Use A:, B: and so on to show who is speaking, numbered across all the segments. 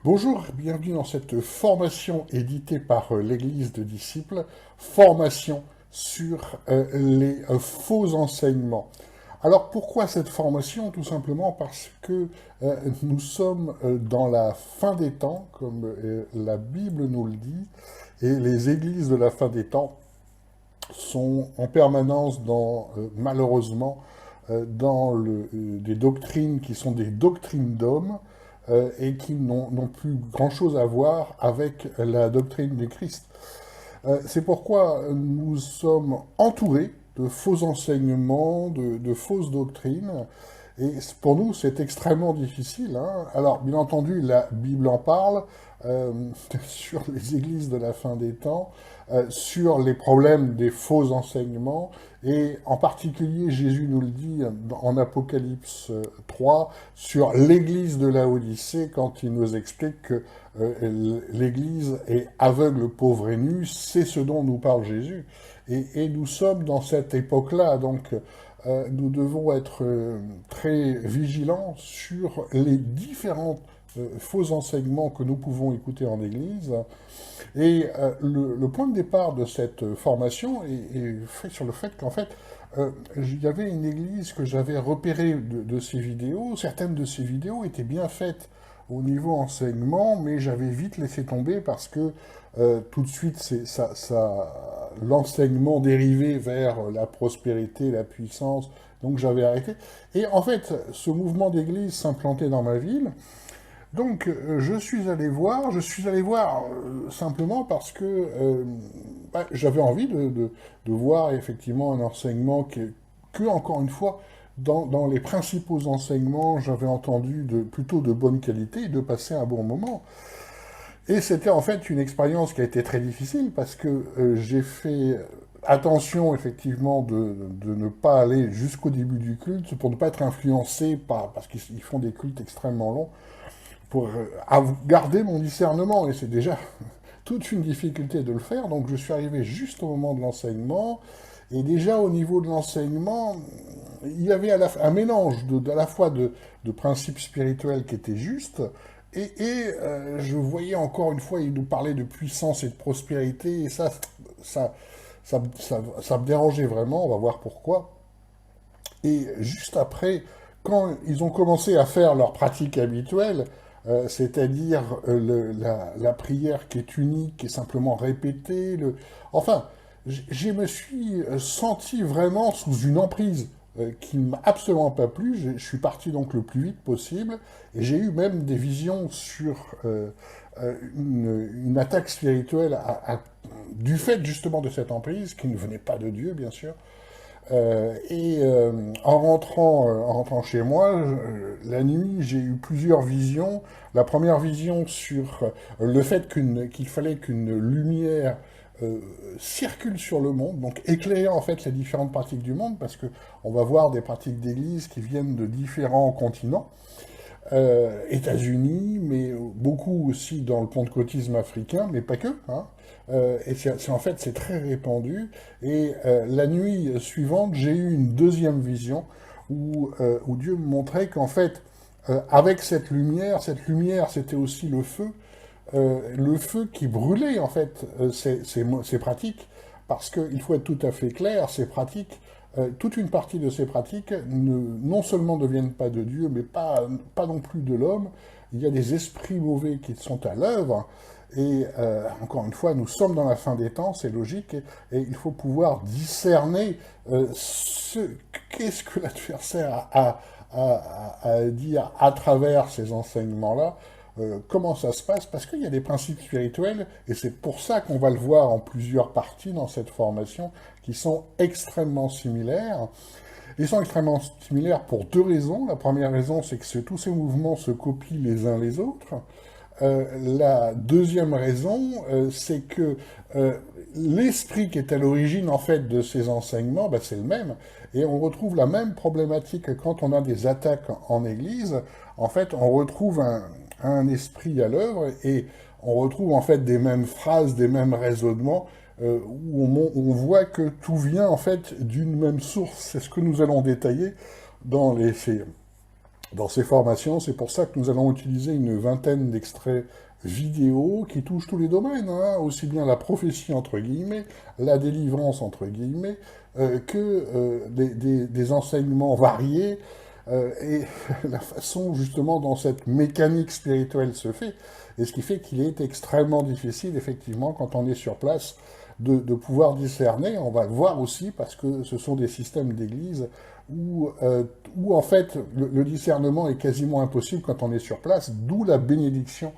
A: Bonjour, bienvenue dans cette formation éditée par l'Église de disciples, formation sur les faux enseignements. Alors pourquoi cette formation? Tout simplement parce que nous sommes dans la fin des temps, comme la Bible nous le dit, et les églises de la fin des temps sont en permanence malheureusement, des doctrines qui sont des doctrines d'hommes, et qui n'ont plus grand-chose à voir avec la doctrine du Christ. C'est pourquoi nous sommes entourés de faux enseignements, de fausses doctrines, et pour nous c'est extrêmement difficile, hein. Alors bien entendu la Bible en parle, euh, sur les églises de la fin des temps, sur les problèmes des faux enseignements, et en particulier Jésus nous le dit en Apocalypse 3 sur l'église de Laodicée quand il nous explique que l'église est aveugle, pauvre et nue, c'est ce dont nous parle Jésus. Et nous sommes dans cette époque-là, donc nous devons être très vigilants sur les différents faux enseignements que nous pouvons écouter en Église. Et le point de départ de cette formation est fait sur le fait qu'en fait, il y avait une Église que j'avais repérée de ces vidéos. Certaines de ces vidéos étaient bien faites au niveau enseignement, mais j'avais vite laissé tomber parce que tout de suite, l'enseignement dérivait vers la prospérité, la puissance, donc j'avais arrêté. Et en fait, ce mouvement d'église s'implantait dans ma ville, donc je suis allé voir simplement parce que j'avais envie de voir effectivement un enseignement que encore une fois, dans les principaux enseignements, j'avais entendu plutôt de bonne qualité et de passer un bon moment. Et c'était en fait une expérience qui a été très difficile parce que j'ai fait attention effectivement de ne pas aller jusqu'au début du culte pour ne pas être influencé parce qu'ils font des cultes extrêmement longs, pour garder mon discernement. Et c'est déjà toute une difficulté de le faire. Donc je suis arrivé juste au moment de l'enseignement. Et déjà au niveau de l'enseignement, il y avait un mélange à la fois de principes spirituels qui étaient justes, et je voyais encore une fois, il nous parlait de puissance et de prospérité, et ça me dérangeait vraiment, on va voir pourquoi. Et juste après, quand ils ont commencé à faire leur pratique habituelle, c'est-à-dire la prière qui est unique et simplement répétée, enfin, je me suis senti vraiment sous une emprise qui ne m'a absolument pas plu. Je suis parti donc le plus vite possible, et j'ai eu même des visions sur une attaque spirituelle du fait justement de cette emprise, qui ne venait pas de Dieu, bien sûr. En rentrant chez moi, la nuit, j'ai eu plusieurs visions. La première vision sur le fait qu'il fallait qu'une lumière circule sur le monde, donc éclairer en fait les différentes pratiques du monde, parce que on va voir des pratiques d'église qui viennent de différents continents, États-Unis, mais beaucoup aussi dans le pentecôtisme africain, mais pas que, hein. Et en fait, c'est très répandu. Et la nuit suivante, j'ai eu une deuxième vision où Dieu me montrait qu'en fait, avec cette lumière, c'était aussi le feu qui brûlait en fait ces pratiques, parce qu'il faut être tout à fait clair, ces pratiques, toute une partie de ces pratiques non seulement ne viennent pas de Dieu, mais pas non plus de l'homme. Il y a des esprits mauvais qui sont à l'œuvre, et encore une fois, nous sommes dans la fin des temps, c'est logique, et il faut pouvoir discerner qu'est-ce que l'adversaire a dire à travers ces enseignements-là. Comment ça se passe, parce qu'il y a des principes spirituels, et c'est pour ça qu'on va le voir en plusieurs parties dans cette formation, qui sont extrêmement similaires. Ils sont extrêmement similaires pour deux raisons. La première raison, c'est que tous ces mouvements se copient les uns les autres. La deuxième raison, c'est que l'esprit qui est à l'origine en fait de ces enseignements, c'est le même, et on retrouve la même problématique quand on a des attaques en Église. En fait, on retrouve un esprit à l'œuvre, et on retrouve en fait des mêmes phrases, des mêmes raisonnements, où on voit que tout vient en fait d'une même source. C'est ce que nous allons détailler dans dans ces formations. C'est pour ça que nous allons utiliser une vingtaine d'extraits vidéo qui touchent tous les domaines, hein, aussi bien la prophétie entre guillemets, la délivrance entre guillemets, des enseignements variés, et la façon justement dont cette mécanique spirituelle se fait, et ce qui fait qu'il est extrêmement difficile effectivement quand on est sur place de pouvoir discerner. On va le voir aussi parce que ce sont des systèmes d'église où en fait le discernement est quasiment impossible quand on est sur place, d'où la bénédiction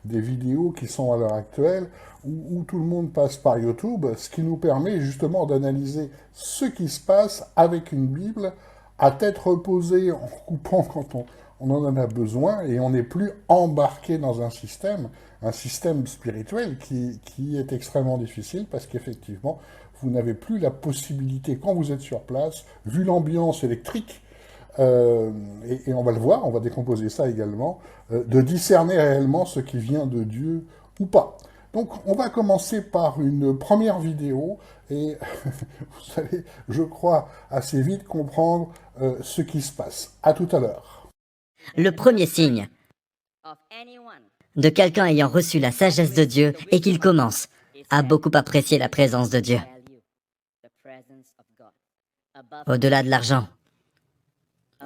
A: des vidéos qui sont à l'heure actuelle, où tout le monde passe par YouTube, ce qui nous permet justement d'analyser ce qui se passe avec une Bible à tête reposée, en coupant quand on en a besoin, et on n'est plus embarqué dans un système spirituel qui est extrêmement difficile, parce qu'effectivement, vous n'avez plus la possibilité, quand vous êtes sur place, vu l'ambiance électrique, et on va le voir, on va décomposer ça également, de discerner réellement ce qui vient de Dieu ou pas. Donc on va commencer par une première vidéo, et vous allez, je crois, assez vite comprendre ce qui se passe. À tout à l'heure.
B: Le premier signe de quelqu'un ayant reçu la sagesse de Dieu est qu'il commence à beaucoup apprécier la présence de Dieu. Au-delà de l'argent,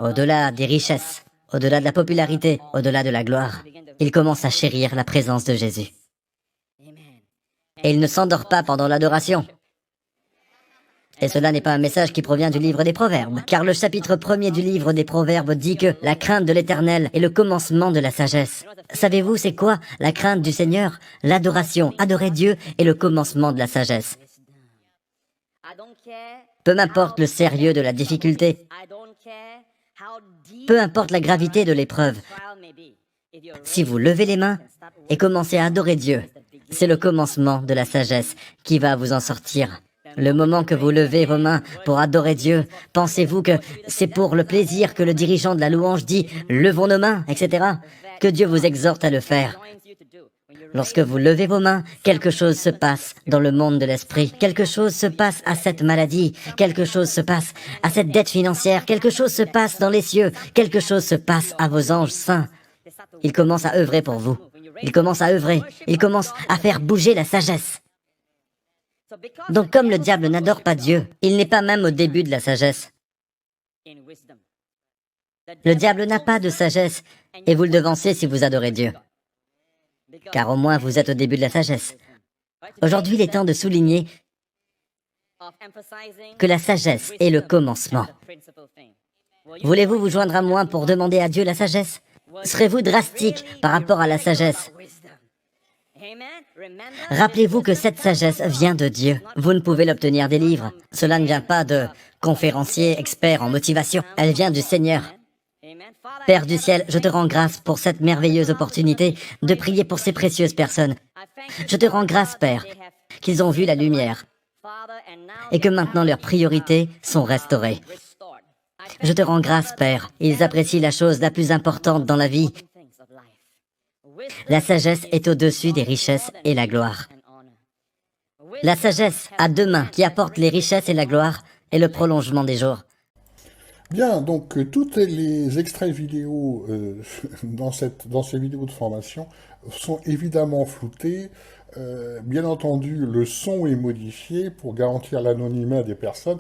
B: au-delà des richesses, au-delà de la popularité, au-delà de la gloire, il commence à chérir la présence de Jésus. Et il ne s'endort pas pendant l'adoration. Et cela n'est pas un message qui provient du livre des Proverbes, car le chapitre 1er du livre des Proverbes dit que la crainte de l'Éternel est le commencement de la sagesse. Savez-vous c'est quoi la crainte du Seigneur? L'adoration, adorer Dieu est le commencement de la sagesse. Peu importe le sérieux de la difficulté, peu importe la gravité de l'épreuve, si vous levez les mains et commencez à adorer Dieu, c'est le commencement de la sagesse qui va vous en sortir. Le moment que vous levez vos mains pour adorer Dieu, pensez-vous que c'est pour le plaisir que le dirigeant de la louange dit « levons nos mains », etc. Que Dieu vous exhorte à le faire. Lorsque vous levez vos mains, quelque chose se passe dans le monde de l'esprit. Quelque chose se passe à cette maladie. Quelque chose se passe à cette dette financière. Quelque chose se passe dans les cieux. Quelque chose se passe à vos anges saints. Ils commencent à œuvrer pour vous. Ils commencent à œuvrer. Ils commencent à faire bouger la sagesse. Donc comme le diable n'adore pas Dieu, il n'est pas même au début de la sagesse. Le diable n'a pas de sagesse, et vous le devancez si vous adorez Dieu. Car au moins vous êtes au début de la sagesse. Aujourd'hui, il est temps de souligner que la sagesse est le commencement. Voulez-vous vous joindre à moi pour demander à Dieu la sagesse? Serez-vous drastique par rapport à la sagesse? Rappelez-vous que cette sagesse vient de Dieu. Vous ne pouvez l'obtenir des livres. Cela ne vient pas de conférenciers experts en motivation. Elle vient du Seigneur. Père du ciel, je te rends grâce pour cette merveilleuse opportunité de prier pour ces précieuses personnes. Je te rends grâce, Père, qu'ils ont vu la lumière et que maintenant leurs priorités sont restaurées. Je te rends grâce, Père. Ils apprécient la chose la plus importante dans la vie. La sagesse est au-dessus des richesses et la gloire. La sagesse a deux mains qui apportent les richesses et la gloire et le prolongement des jours.
A: Bien, donc tous les extraits vidéo dans ces vidéos de formation sont évidemment floutés. Bien entendu, le son est modifié pour garantir l'anonymat des personnes.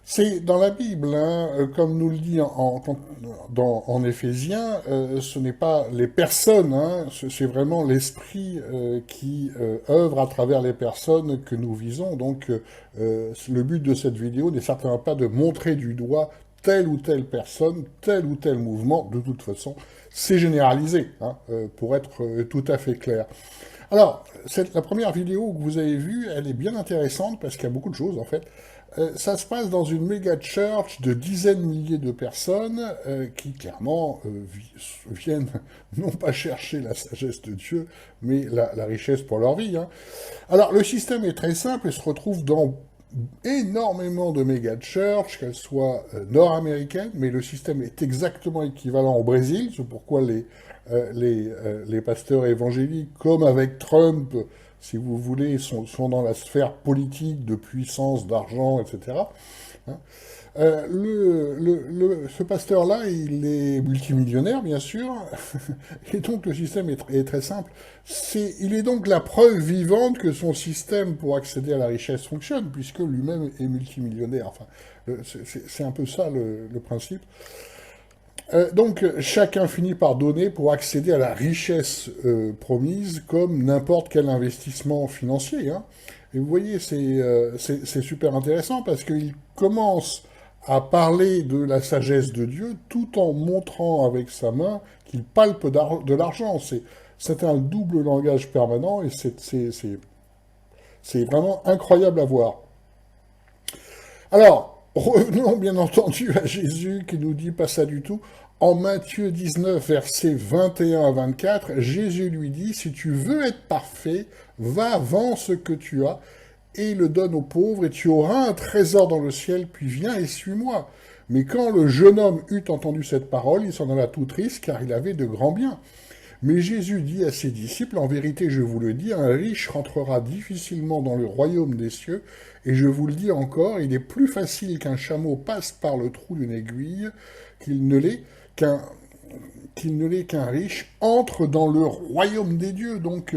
A: C'est dans la Bible, hein, comme nous le dit en Éphésiens, ce n'est pas les personnes, hein, c'est vraiment l'esprit qui œuvre à travers les personnes que nous visons. Donc le but de cette vidéo n'est certainement pas de montrer du doigt telle ou telle personne, tel ou tel mouvement. De toute façon, c'est généralisé, hein, pour être tout à fait clair. Alors, la première vidéo que vous avez vue, elle est bien intéressante parce qu'il y a beaucoup de choses en fait. Ça se passe dans une méga church de dizaines de milliers de personnes qui clairement viennent non pas chercher la sagesse de Dieu, mais la richesse pour leur vie. Hein. Alors le système est très simple et se retrouve dans énormément de méga church, qu'elles soient nord-américaines, mais le système est exactement équivalent au Brésil, c'est pourquoi les pasteurs évangéliques, comme avec Trump, si vous voulez, sont dans la sphère politique, de puissance, d'argent, etc. Hein. Ce pasteur-là, il est multimillionnaire, bien sûr, et donc le système est très simple. Il est donc la preuve vivante que son système pour accéder à la richesse fonctionne, puisque lui-même est multimillionnaire. Enfin, c'est un peu ça le principe. Donc chacun finit par donner pour accéder à la richesse promise, comme n'importe quel investissement financier. Hein. Et vous voyez, c'est super intéressant parce qu'il commence à parler de la sagesse de Dieu tout en montrant avec sa main qu'il palpe de l'argent. C'est un double langage permanent et c'est vraiment incroyable à voir. Alors, revenons bien entendu à Jésus qui nous dit pas ça du tout. En Matthieu 19, versets 21 à 24, Jésus lui dit, si tu veux être parfait, va, vends ce que tu as et le donne aux pauvres, et tu auras un trésor dans le ciel, puis viens et suis-moi. Mais quand le jeune homme eut entendu cette parole, il s'en alla tout triste, car il avait de grands biens. Mais Jésus dit à ses disciples, en vérité je vous le dis, un riche rentrera difficilement dans le royaume des cieux, et je vous le dis encore, il est plus facile qu'un chameau passe par le trou d'une aiguille, qu'il ne l'est qu'un riche entre dans le royaume des dieux. Donc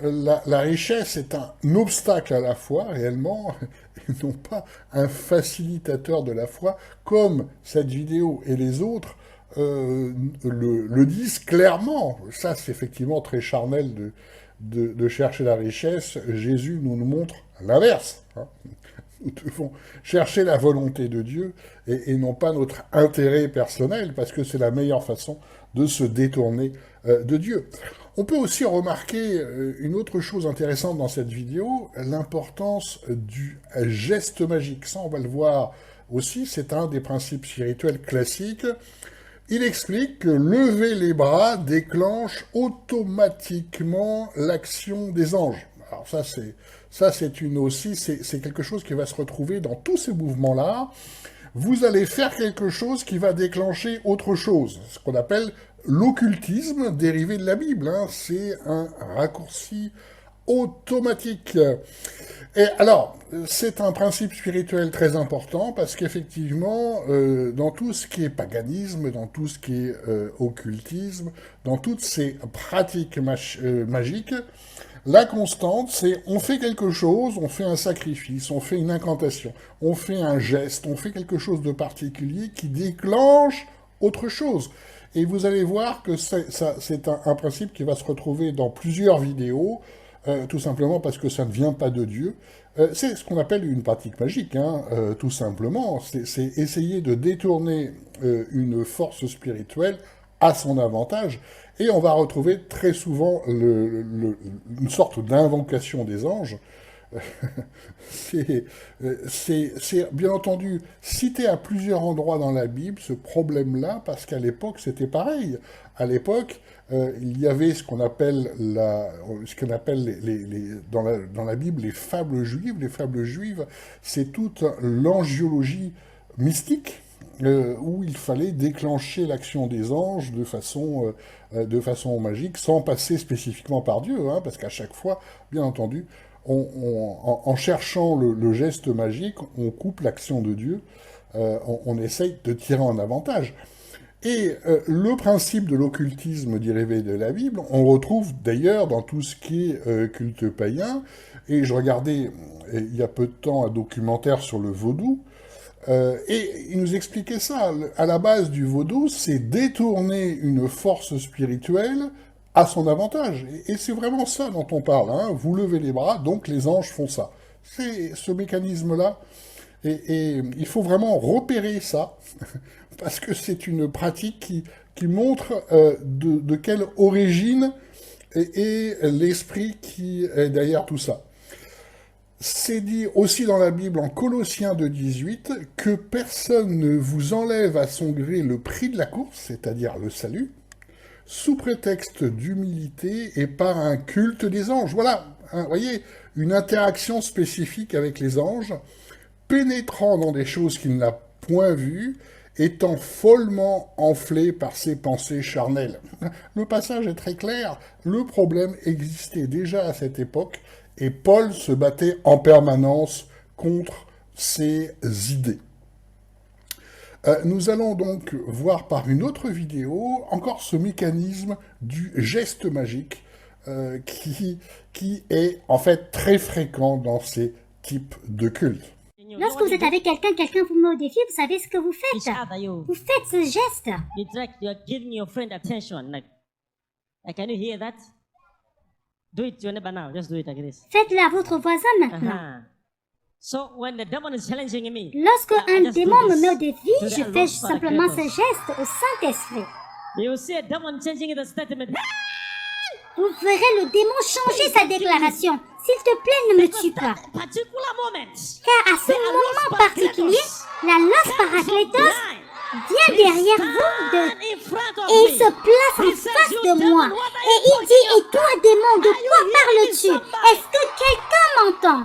A: la richesse est un obstacle à la foi, réellement, et non pas un facilitateur de la foi, comme cette vidéo et les autres le disent clairement. Ça, c'est effectivement très charnel de chercher la richesse. Jésus nous montre l'inverse. Hein. Nous devons chercher la volonté de Dieu et non pas notre intérêt personnel, parce que c'est la meilleure façon de se détourner de Dieu. On peut aussi remarquer une autre chose intéressante dans cette vidéo, l'importance du geste magique. Ça, on va le voir aussi, c'est un des principes spirituels classiques. Il explique que lever les bras déclenche automatiquement l'action des anges. Alors c'est quelque chose qui va se retrouver dans tous ces mouvements-là. Vous allez faire quelque chose qui va déclencher autre chose, ce qu'on appelle l'occultisme dérivé de la Bible. Hein. C'est un raccourci automatique. Et alors, c'est un principe spirituel très important parce qu'effectivement, dans tout ce qui est paganisme, dans tout ce qui est occultisme, dans toutes ces pratiques magiques, la constante, c'est on fait quelque chose, on fait un sacrifice, on fait une incantation, on fait un geste, on fait quelque chose de particulier qui déclenche autre chose. Et vous allez voir que c'est un principe qui va se retrouver dans plusieurs vidéos, tout simplement parce que ça ne vient pas de Dieu. C'est ce qu'on appelle une pratique magique, hein, tout simplement. C'est essayer de détourner une force spirituelle à son avantage. Et on va retrouver très souvent une sorte d'invocation des anges. C'est bien entendu cité à plusieurs endroits dans la Bible, ce problème-là, parce qu'à l'époque, c'était pareil. À l'époque, il y avait ce qu'on appelle dans la Bible les fables juives. Les fables juives, c'est toute l'angiologie mystique, où il fallait déclencher l'action des anges de façon magique, sans passer spécifiquement par Dieu, hein, parce qu'à chaque fois, bien entendu, en cherchant le geste magique, on coupe l'action de Dieu, on essaye de tirer un avantage. Et le principe de l'occultisme dérivé de la Bible, on retrouve d'ailleurs dans tout ce qui est culte païen, et je regardais il y a peu de temps un documentaire sur le vaudou, et il nous expliquait ça. À la base du vaudou, c'est détourner une force spirituelle à son avantage. Et c'est vraiment ça dont on parle. Hein. Vous levez les bras, donc les anges font ça. C'est ce mécanisme-là. Et il faut vraiment repérer ça, parce que c'est une pratique qui montre de quelle origine est l'esprit qui est derrière tout ça. C'est dit aussi dans la Bible, en Colossiens 2,18, que personne ne vous enlève à son gré le prix de la course, c'est-à-dire le salut, sous prétexte d'humilité et par un culte des anges. Voilà, hein, voyez, une interaction spécifique avec les anges, pénétrant dans des choses qu'il n'a point vues, étant follement enflé par ses pensées charnelles. Le passage est très clair, le problème existait déjà à cette époque, Et Paul se battait en permanence contre ces idées. Nous allons donc voir par une autre vidéo encore ce mécanisme du geste magique qui est en fait très fréquent dans ces types de cultes.
C: Lorsque vous êtes avec quelqu'un, quelqu'un vous met au défi, vous savez ce que vous faites. Vous faites ce geste.
D: It's like you're giving your friend attention. Like, can you hear that? Do it to your neighbor now. Just do it like this.
C: Faites-le à votre voisin maintenant.
D: So when the demon is challenging me,
C: Lorsque
D: I
C: un
D: just do
C: démon me
D: this
C: met au défi,
D: to the
C: je
D: Lord
C: fais
D: Father
C: simplement ce
D: Kratos.
C: geste au Saint-Esprit.
D: You will see a demon changing the statement.
C: Vous verrez le démon changer sa déclaration. S'il te plaît, ne me tue pas.
D: Particular moment.
C: Car à ce moment particulier, la Los Parakletos vient derrière vous et il se place en face de moi. Et il dit, et toi démon, de quoi parles-tu? Est-ce que quelqu'un m'entend?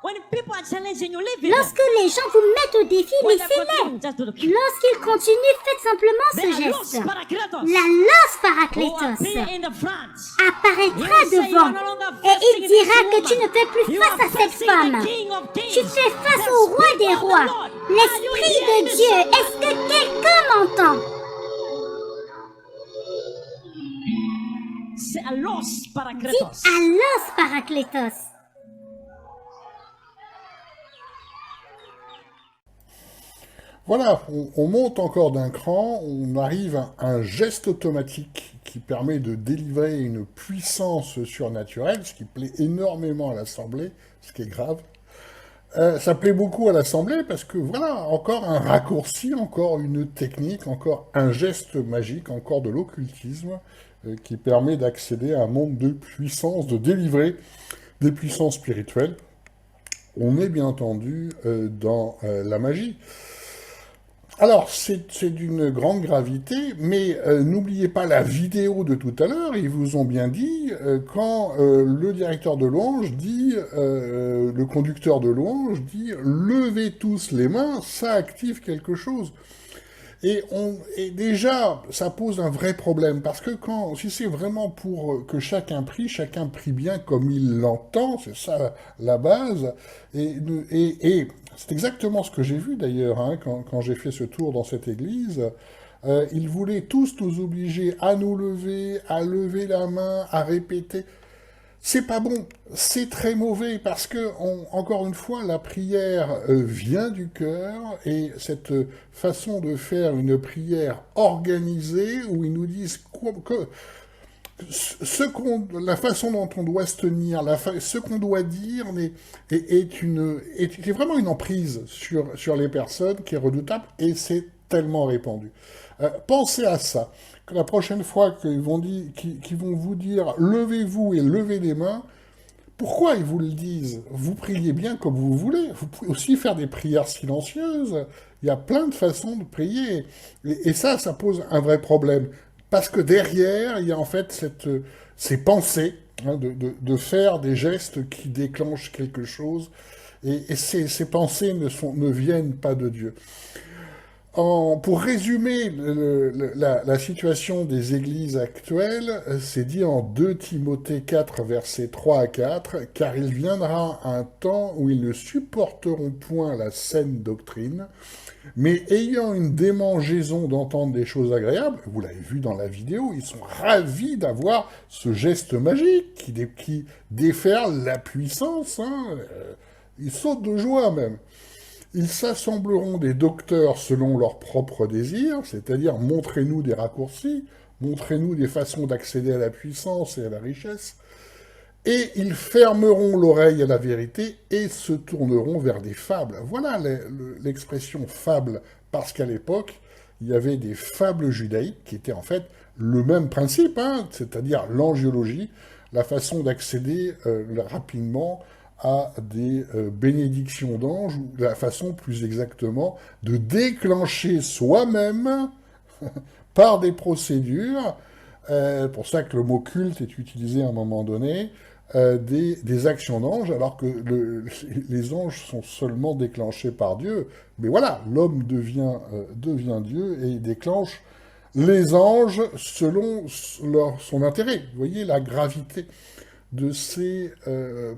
D: When people are challenging you, leave it.
C: Lorsque les gens vous mettent au défi,
D: When they're
C: laissez-les.
D: continuing, just do the
C: Lorsqu'ils continuent, faites simplement
D: They
C: ce
D: are
C: geste.
D: lost, Parakletos.
C: La Los
D: Who
C: Parakletos
D: appear in the front.
C: apparaîtra devant et il dira que tu ne fais plus
D: You
C: face
D: are
C: à cette
D: facing the
C: femme.
D: King of Kings.
C: Tu fais face
D: The
C: au roi
D: Spirit
C: des
D: of the
C: rois,
D: Lord.
C: l'Esprit
D: Are you
C: de
D: hearing
C: Dieu.
D: me,
C: Est-ce que quelqu'un m'entend?
D: C'est à Los
C: Dis
D: Parakletos.
C: à Los Parakletos.
A: Voilà, on monte encore d'un cran, on arrive à un geste automatique qui permet de délivrer une puissance surnaturelle, ce qui plaît énormément à l'Assemblée, ce qui est grave. Ça plaît beaucoup à l'Assemblée parce que voilà, encore un raccourci, encore une technique, encore un geste magique, encore de l'occultisme qui permet d'accéder à un monde de puissance, de délivrer des puissances spirituelles. On est bien entendu dans la magie. Alors, c'est d'une grande gravité, mais n'oubliez pas la vidéo de tout à l'heure, ils vous ont bien dit, quand le directeur de louange dit, le conducteur de louange dit « Levez tous les mains, ça active quelque chose ». Et déjà, ça pose un vrai problème, parce que si c'est vraiment pour que chacun prie bien comme il l'entend, c'est ça la base, et c'est exactement ce que j'ai vu d'ailleurs, hein, quand j'ai fait ce tour dans cette église. Ils voulaient tous nous obliger à nous lever, à lever la main, à répéter. C'est pas bon, c'est très mauvais, parce que, encore une fois, la prière vient du cœur, et cette façon de faire une prière organisée, où ils nous disent la façon dont on doit se tenir, ce qu'on doit dire est vraiment une emprise sur les personnes qui est redoutable, et c'est tellement répandu. Pensez à ça. Que la prochaine fois qu'ils vont vous dire « levez-vous et levez les mains », pourquoi ils vous le disent? Vous priez bien comme vous voulez. Vous pouvez aussi faire des prières silencieuses. Il y a plein de façons de prier. Et ça pose un vrai problème. Parce que derrière, il y a en fait ces pensées, hein, de faire des gestes qui déclenchent quelque chose. Et ces pensées ne viennent pas de Dieu. Pour résumer la situation des églises actuelles, c'est dit en 2 Timothée 4, versets 3 à 4, « Car il viendra un temps où ils ne supporteront point la saine doctrine, mais ayant une démangeaison d'entendre des choses agréables, vous l'avez vu dans la vidéo, ils sont ravis d'avoir ce geste magique qui déferle la puissance, hein, ils sautent de joie même. Ils s'assembleront des docteurs selon leurs propres désirs, c'est-à-dire montrez-nous des raccourcis, montrez-nous des façons d'accéder à la puissance et à la richesse, et ils fermeront l'oreille à la vérité et se tourneront vers des fables. Voilà l'expression fable, parce qu'à l'époque, il y avait des fables judaïques qui étaient en fait le même principe, hein, c'est-à-dire l'angiologie, la façon d'accéder rapidement à des bénédictions d'anges, ou la façon plus exactement de déclencher soi-même, par des procédures, pour ça que le mot culte est utilisé à un moment donné, des actions d'anges, alors que les anges sont seulement déclenchés par Dieu. Mais voilà, l'homme devient Dieu et il déclenche les anges selon son intérêt. Vous voyez la gravité. de ces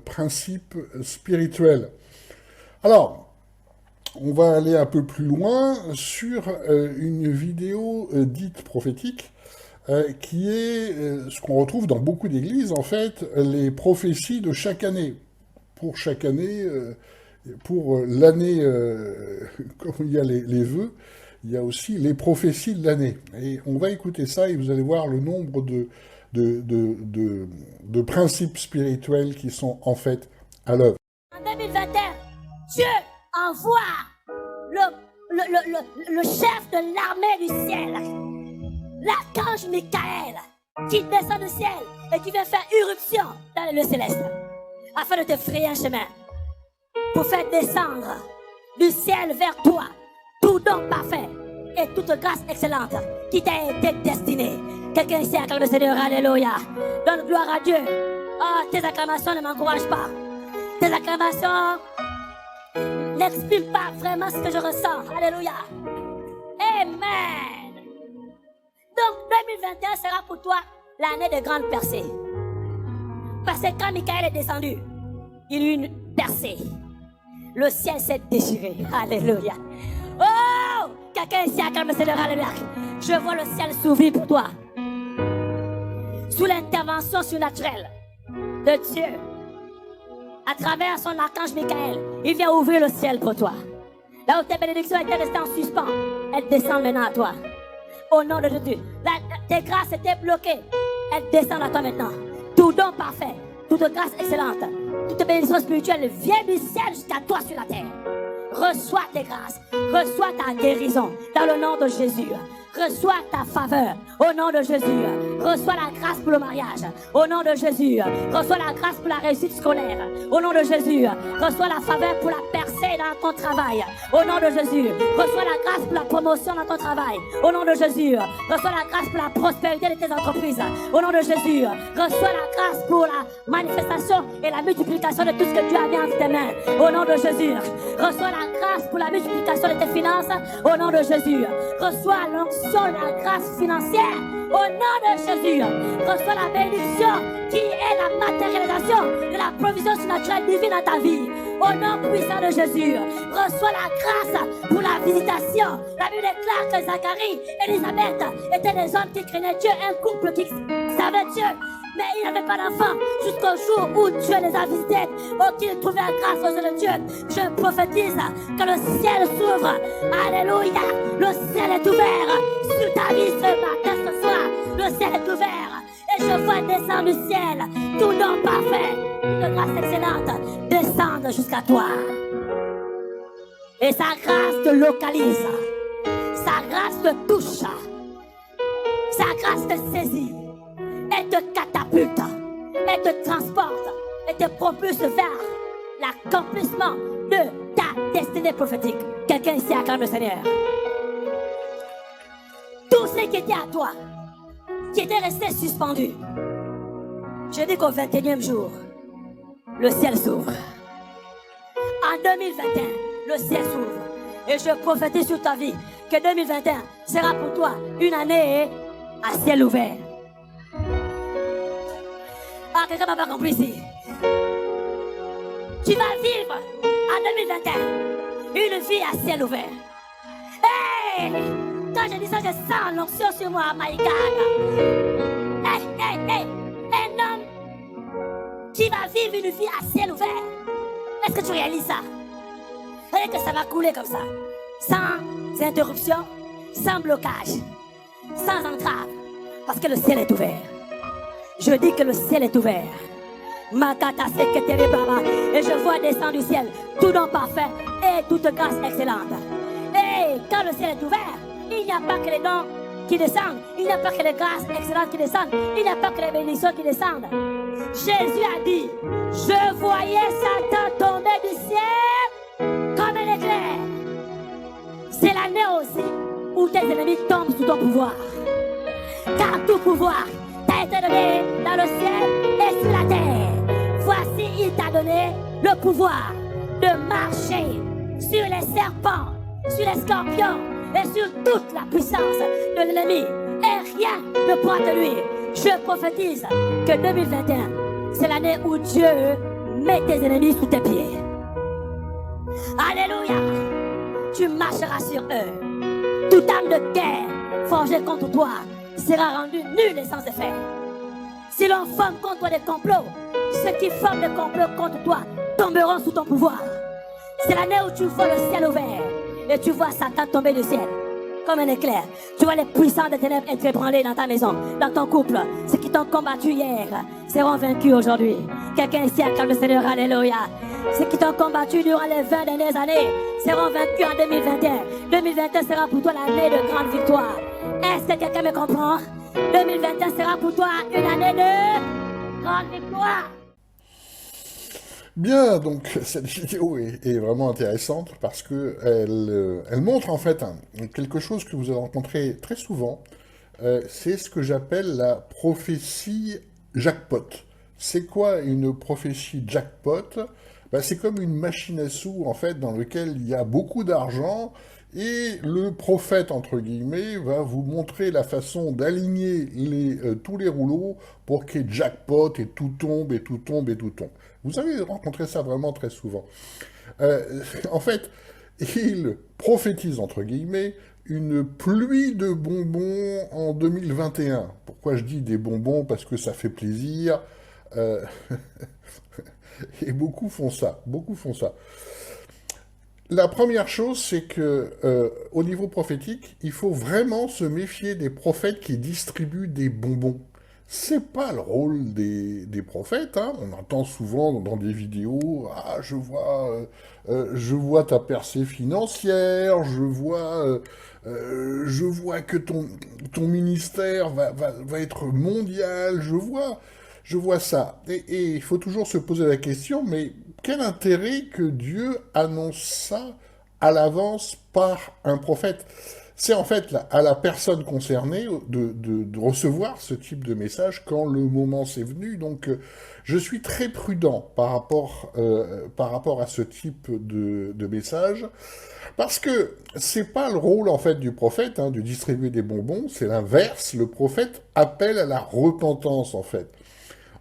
A: principes spirituels. Alors, on va aller un peu plus loin sur une vidéo dite prophétique, qui est ce qu'on retrouve dans beaucoup d'églises, en fait, les prophéties de chaque année. Pour chaque année, pour l'année, comme il y a les vœux, il y a aussi les prophéties de l'année. Et on va écouter ça et vous allez voir le nombre de principes spirituels qui sont en fait à l'œuvre.
E: En 2021, Dieu envoie le chef de l'armée du ciel, l'archange Michael, qui descend du ciel et qui vient faire irruption dans les lieux célestes, afin de te frayer un chemin, pour faire descendre du ciel vers toi tout don parfait et toute grâce excellente qui t'a été destinée. Quelqu'un ici acclame le Seigneur, alléluia. Donne gloire à Dieu. Oh, tes acclamations ne m'encouragent pas. Tes acclamations n'expriment pas vraiment ce que je ressens. Alléluia. Amen. Donc 2021 sera pour toi l'année de grande percée. Parce que quand Michael est descendu, il y a eu une percée. Le ciel s'est déchiré. Alléluia. Oh! Quelqu'un ici acclame le Seigneur, alléluia. Je vois le ciel s'ouvrir pour toi. Sous l'intervention surnaturelle de Dieu, à travers son archange Michael, il vient ouvrir le ciel pour toi. Là où tes bénédictions étaient restées en suspens, elles descendent maintenant à toi. Au nom de Jésus. Tes grâces étaient bloquées, elles descendent à toi maintenant. Tout don parfait, toute grâce excellente, toute bénédiction spirituelle vient du ciel jusqu'à toi sur la terre. Reçois tes grâces, reçois ta guérison dans le nom de Jésus. Reçois ta faveur au nom de Jésus. Reçois la grâce pour le mariage au nom de Jésus. Reçois la grâce pour la réussite scolaire au nom de Jésus. Reçois la faveur pour la percée dans ton travail au nom de Jésus. Reçois la grâce pour la promotion dans ton travail au nom de Jésus. Reçois la grâce pour la prospérité de tes entreprises au nom de Jésus. Reçois la grâce pour la manifestation et la multiplication de tout ce que Dieu a mis entre tes mains au nom de Jésus. Reçois la grâce pour la multiplication de tes finances au nom de Jésus. Reçois l'onction de la grâce financière au nom de Jésus. Reçois la bénédiction qui est la matérialisation de la provision surnaturelle divine dans ta vie au nom puissant de Jésus. Reçois la grâce pour la visitation. La Bible déclare que Zacharie et Élisabeth étaient des hommes qui craignaient Dieu, un couple qui savait Dieu, mais ils n'avaient pas d'enfant jusqu'au jour où Dieu les a visités, où ils trouvaient la grâce aux yeux de Dieu. Je prophétise que le ciel s'ouvre. Alléluia. Le ciel est ouvert sur ta vie ce matin, ce soir. Le ciel est ouvert et je vois descendre du ciel tout don parfait, de grâce excellente, descendre jusqu'à toi. Et sa grâce te localise, sa grâce te touche, sa grâce te saisit. Elle te catapulte, elle te transporte, elle te propulse vers l'accomplissement de ta destinée prophétique. Quelqu'un ici acclame le Seigneur. Tout ce qui était à toi, qui était resté suspendu, je dis qu'au 21e jour, le ciel s'ouvre. En 2021, le ciel s'ouvre. Et je prophétise sur ta vie que 2021 sera pour toi une année à ciel ouvert. Ah, quelqu'un m'a pas compris ici. Tu vas vivre en 2021 une vie à ciel ouvert. Hey! Quand je dis ça, je sens l'onction sur moi, my God. Hey, hey, hey! Un homme qui va vivre une vie à ciel ouvert. Est-ce que tu réalises ça? Voyez que ça va couler comme ça. Sans interruption, sans blocage, sans entrave. Parce que le ciel est ouvert. Je dis que le ciel est ouvert. Et je vois descendre du ciel tout don parfait et toute grâce excellente. Et quand le ciel est ouvert, il n'y a pas que les dons qui descendent, il n'y a pas que les grâces excellentes qui descendent, il n'y a pas que les bénédictions qui descendent. Jésus a dit, je voyais Satan tomber du ciel comme un éclair. C'est l'année aussi où tes ennemis tombent sous ton pouvoir. Car tout pouvoir t'a été donné dans le ciel et sur la terre. Voici, il t'a donné le pouvoir de marcher sur les serpents, sur les scorpions et sur toute la puissance de l'ennemi. Et rien ne pourra te nuire. Je prophétise que 2021 C'est l'année où Dieu met tes ennemis sous tes pieds. Alléluia. Tu marcheras sur eux. Toute arme de guerre forgée contre toi sera rendue nulle et sans effet. Si l'on forme contre toi des complots, ceux qui forment des complots contre toi tomberont sous ton pouvoir. C'est l'année où tu vois le ciel ouvert et tu vois Satan tomber du ciel comme un éclair. Tu vois les puissants des ténèbres être ébranlés dans ta maison, dans ton couple. Ceux qui t'ont combattu hier seront vaincus aujourd'hui. Quelqu'un ici acclame le Seigneur, alléluia. Ceux qui t'ont combattu durant les 20 dernières années seront vaincus en 2021. 2021 sera pour toi l'année de grande victoire. Est-ce que quelqu'un me comprend? 2021 sera pour toi une année de grande victoire.
A: Bien, donc cette vidéo est vraiment intéressante parce que elle montre en fait quelque chose que vous allez rencontrer très souvent. C'est ce que j'appelle la prophétie jackpot. C'est quoi une prophétie jackpot? Ben, c'est comme une machine à sous en fait dans laquelle il y a beaucoup d'argent et le prophète entre guillemets va vous montrer la façon d'aligner tous les rouleaux pour qu'il y ait jackpot et tout tombe et tout tombe et tout tombe. Vous avez rencontré ça vraiment très souvent. En fait, il prophétise, entre guillemets, une pluie de bonbons en 2021. Pourquoi je dis des bonbons? Parce que ça fait plaisir. Et beaucoup font ça. Beaucoup font ça. La première chose, c'est que au niveau prophétique, il faut vraiment se méfier des prophètes qui distribuent des bonbons. C'est pas le rôle des prophètes, hein. On entend souvent dans des vidéos, ah, je vois ta percée financière, je vois que ton ministère va être mondial, je vois ça. Et il faut toujours se poser la question, mais quel intérêt que Dieu annonce ça à l'avance par un prophète? C'est en fait à la personne concernée de recevoir ce type de message quand le moment s'est venu. Donc, je suis très prudent par rapport à ce type de message, parce que c'est pas le rôle en fait du prophète hein, de distribuer des bonbons, c'est l'inverse. Le prophète appelle à la repentance en fait.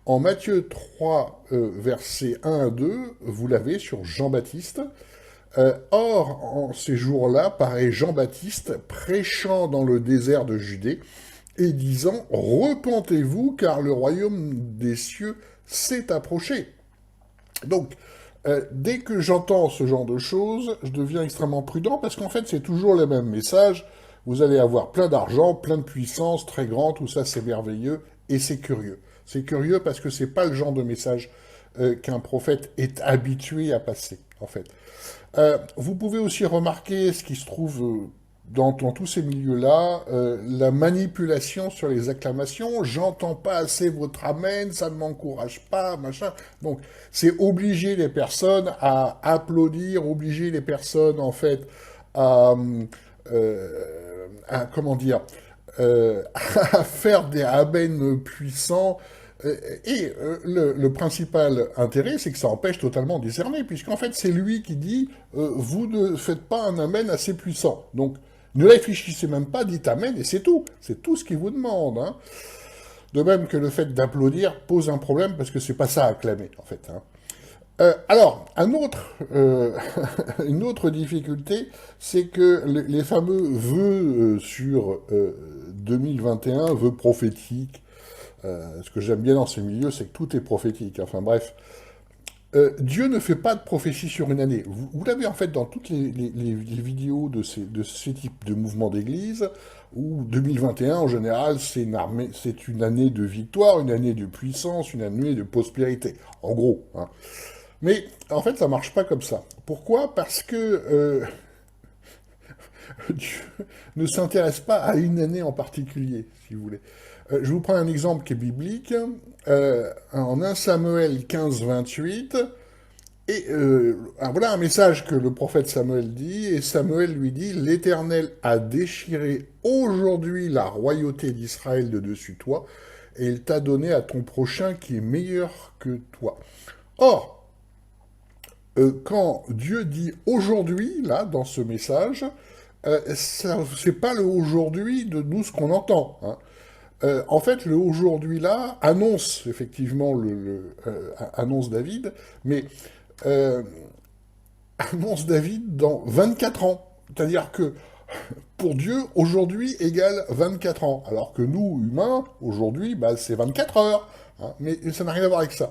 A: En Matthieu 3, versets 1 à 2, vous l'avez sur Jean-Baptiste. Or, en ces jours-là, paraît Jean-Baptiste prêchant dans le désert de Judée et disant « Repentez-vous, car le royaume des cieux s'est approché. » Donc, dès que j'entends ce genre de choses, je deviens extrêmement prudent parce qu'en fait, c'est toujours le même message. Vous allez avoir plein d'argent, plein de puissance, très grand, tout ça c'est merveilleux et c'est curieux. C'est curieux parce que c'est pas le genre de message qu'un prophète est habitué à passer, en fait. Vous pouvez aussi remarquer ce qui se trouve dans tous ces milieux-là, la manipulation sur les acclamations. J'entends pas assez votre amen, ça ne m'encourage pas, machin. Donc, c'est obliger les personnes à applaudir, obliger les personnes, en fait, à comment dire, à faire des amen puissants. Et le principal intérêt, c'est que ça empêche totalement de discerner, puisqu'en fait, c'est lui qui dit vous ne faites pas un amen assez puissant. Donc, ne réfléchissez même pas, dites amen, et c'est tout. C'est tout ce qu'il vous demande. Hein. De même que le fait d'applaudir pose un problème, parce que c'est pas ça à acclamer, en fait. Hein. Alors, une autre difficulté, c'est que les fameux vœux sur 2021, vœux prophétiques, ce que j'aime bien dans ce milieu, c'est que tout est prophétique. Enfin bref, Dieu ne fait pas de prophétie sur une année. Vous l'avez en fait dans toutes les vidéos de ce type de mouvement d'église, où 2021 en général c'est une année de victoire, une année de puissance, une année de prospérité, en gros. Hein. Mais en fait ça marche pas comme ça. Pourquoi? Parce que Dieu ne s'intéresse pas à une année en particulier, si vous voulez. Je vous prends un exemple qui est biblique, en 1 Samuel 15, 28, et voilà un message que le prophète Samuel dit, et Samuel lui dit « L'Éternel a déchiré aujourd'hui la royauté d'Israël de dessus toi, et il t'a donné à ton prochain qui est meilleur que toi. » Or, quand Dieu dit « aujourd'hui », là, dans ce message, c'est pas le « aujourd'hui » de nous ce qu'on entend, hein. En fait, le aujourd'hui là annonce effectivement annonce David, mais annonce David dans 24 ans. C'est-à-dire que pour Dieu, aujourd'hui égale 24 ans, alors que nous, humains, aujourd'hui, bah, c'est 24 heures. Hein, mais ça n'a rien à voir avec ça.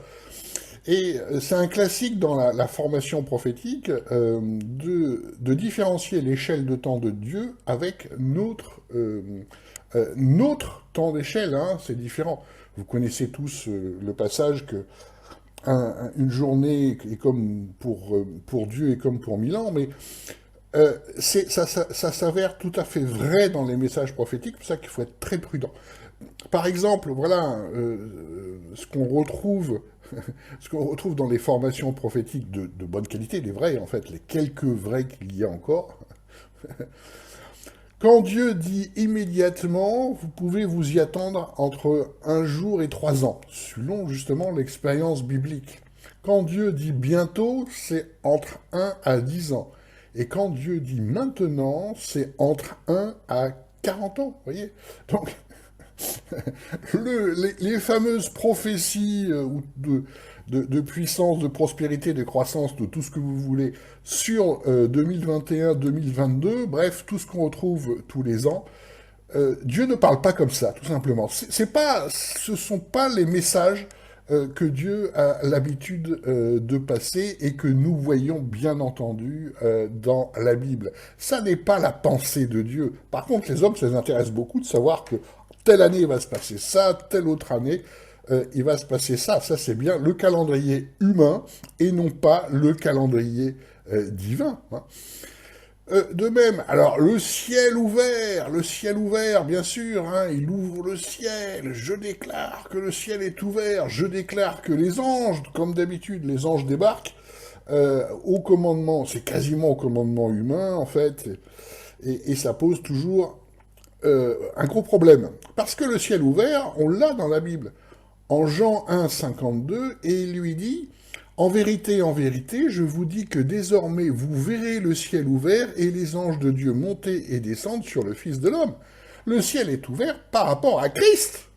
A: Et c'est un classique dans la formation prophétique de différencier l'échelle de temps de Dieu avec notre temps d'échelle. Hein, c'est différent. Vous connaissez tous le passage que une journée est comme pour Dieu et comme pour 1000 ans, mais ça s'avère tout à fait vrai dans les messages prophétiques, c'est pour ça qu'il faut être très prudent. Par exemple, voilà ce qu'on retrouve dans les formations prophétiques de bonne qualité, les vraies en fait, les quelques vrais qu'il y a encore. Quand Dieu dit immédiatement, vous pouvez vous y attendre entre 1 jour et 3 ans, selon justement l'expérience biblique. Quand Dieu dit bientôt, c'est entre 1 à 10 ans. Et quand Dieu dit maintenant, c'est entre 1 à 40 ans, vous voyez. Donc, les fameuses prophéties de puissance, de prospérité, de croissance, de tout ce que vous voulez, sur 2021-2022, bref, tout ce qu'on retrouve tous les ans, Dieu ne parle pas comme ça, tout simplement. Ce sont pas les messages que Dieu a l'habitude de passer et que nous voyons bien entendu dans la Bible. Ça n'est pas la pensée de Dieu. Par contre, les hommes, ça les intéresse beaucoup de savoir que telle année il va se passer ça, telle autre année il va se passer ça. Ça, c'est bien le calendrier humain et non pas le calendrier divin. Hein. De même, alors le ciel ouvert, bien sûr, hein, il ouvre le ciel, je déclare que le ciel est ouvert, je déclare que les anges, comme d'habitude, les anges débarquent au commandement, c'est quasiment au commandement humain, en fait, et ça pose toujours un gros problème. Parce que le ciel ouvert, on l'a dans la Bible. En Jean 1, 52, et il lui dit... En vérité, je vous dis que désormais vous verrez le ciel ouvert et les anges de Dieu monter et descendre sur le Fils de l'homme. Le ciel est ouvert par rapport à Christ.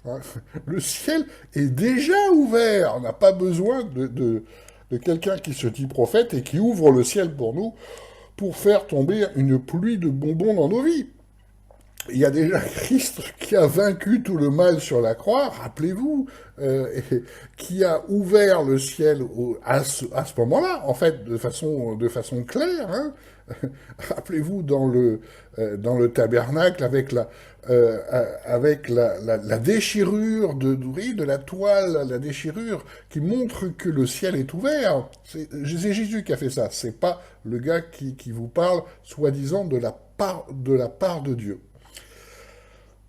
A: Le ciel est déjà ouvert. On n'a pas besoin de quelqu'un qui se dit prophète et qui ouvre le ciel pour nous pour faire tomber une pluie de bonbons dans nos vies. Il y a déjà Christ qui a vaincu tout le mal sur la croix, rappelez-vous, qui a ouvert le ciel à ce moment-là, en fait, de façon claire. Hein. Rappelez-vous dans le tabernacle avec la déchirure de la toile, la déchirure qui montre que le ciel est ouvert. C'est Jésus qui a fait ça. C'est pas le gars qui vous parle, soi-disant, de la part de Dieu.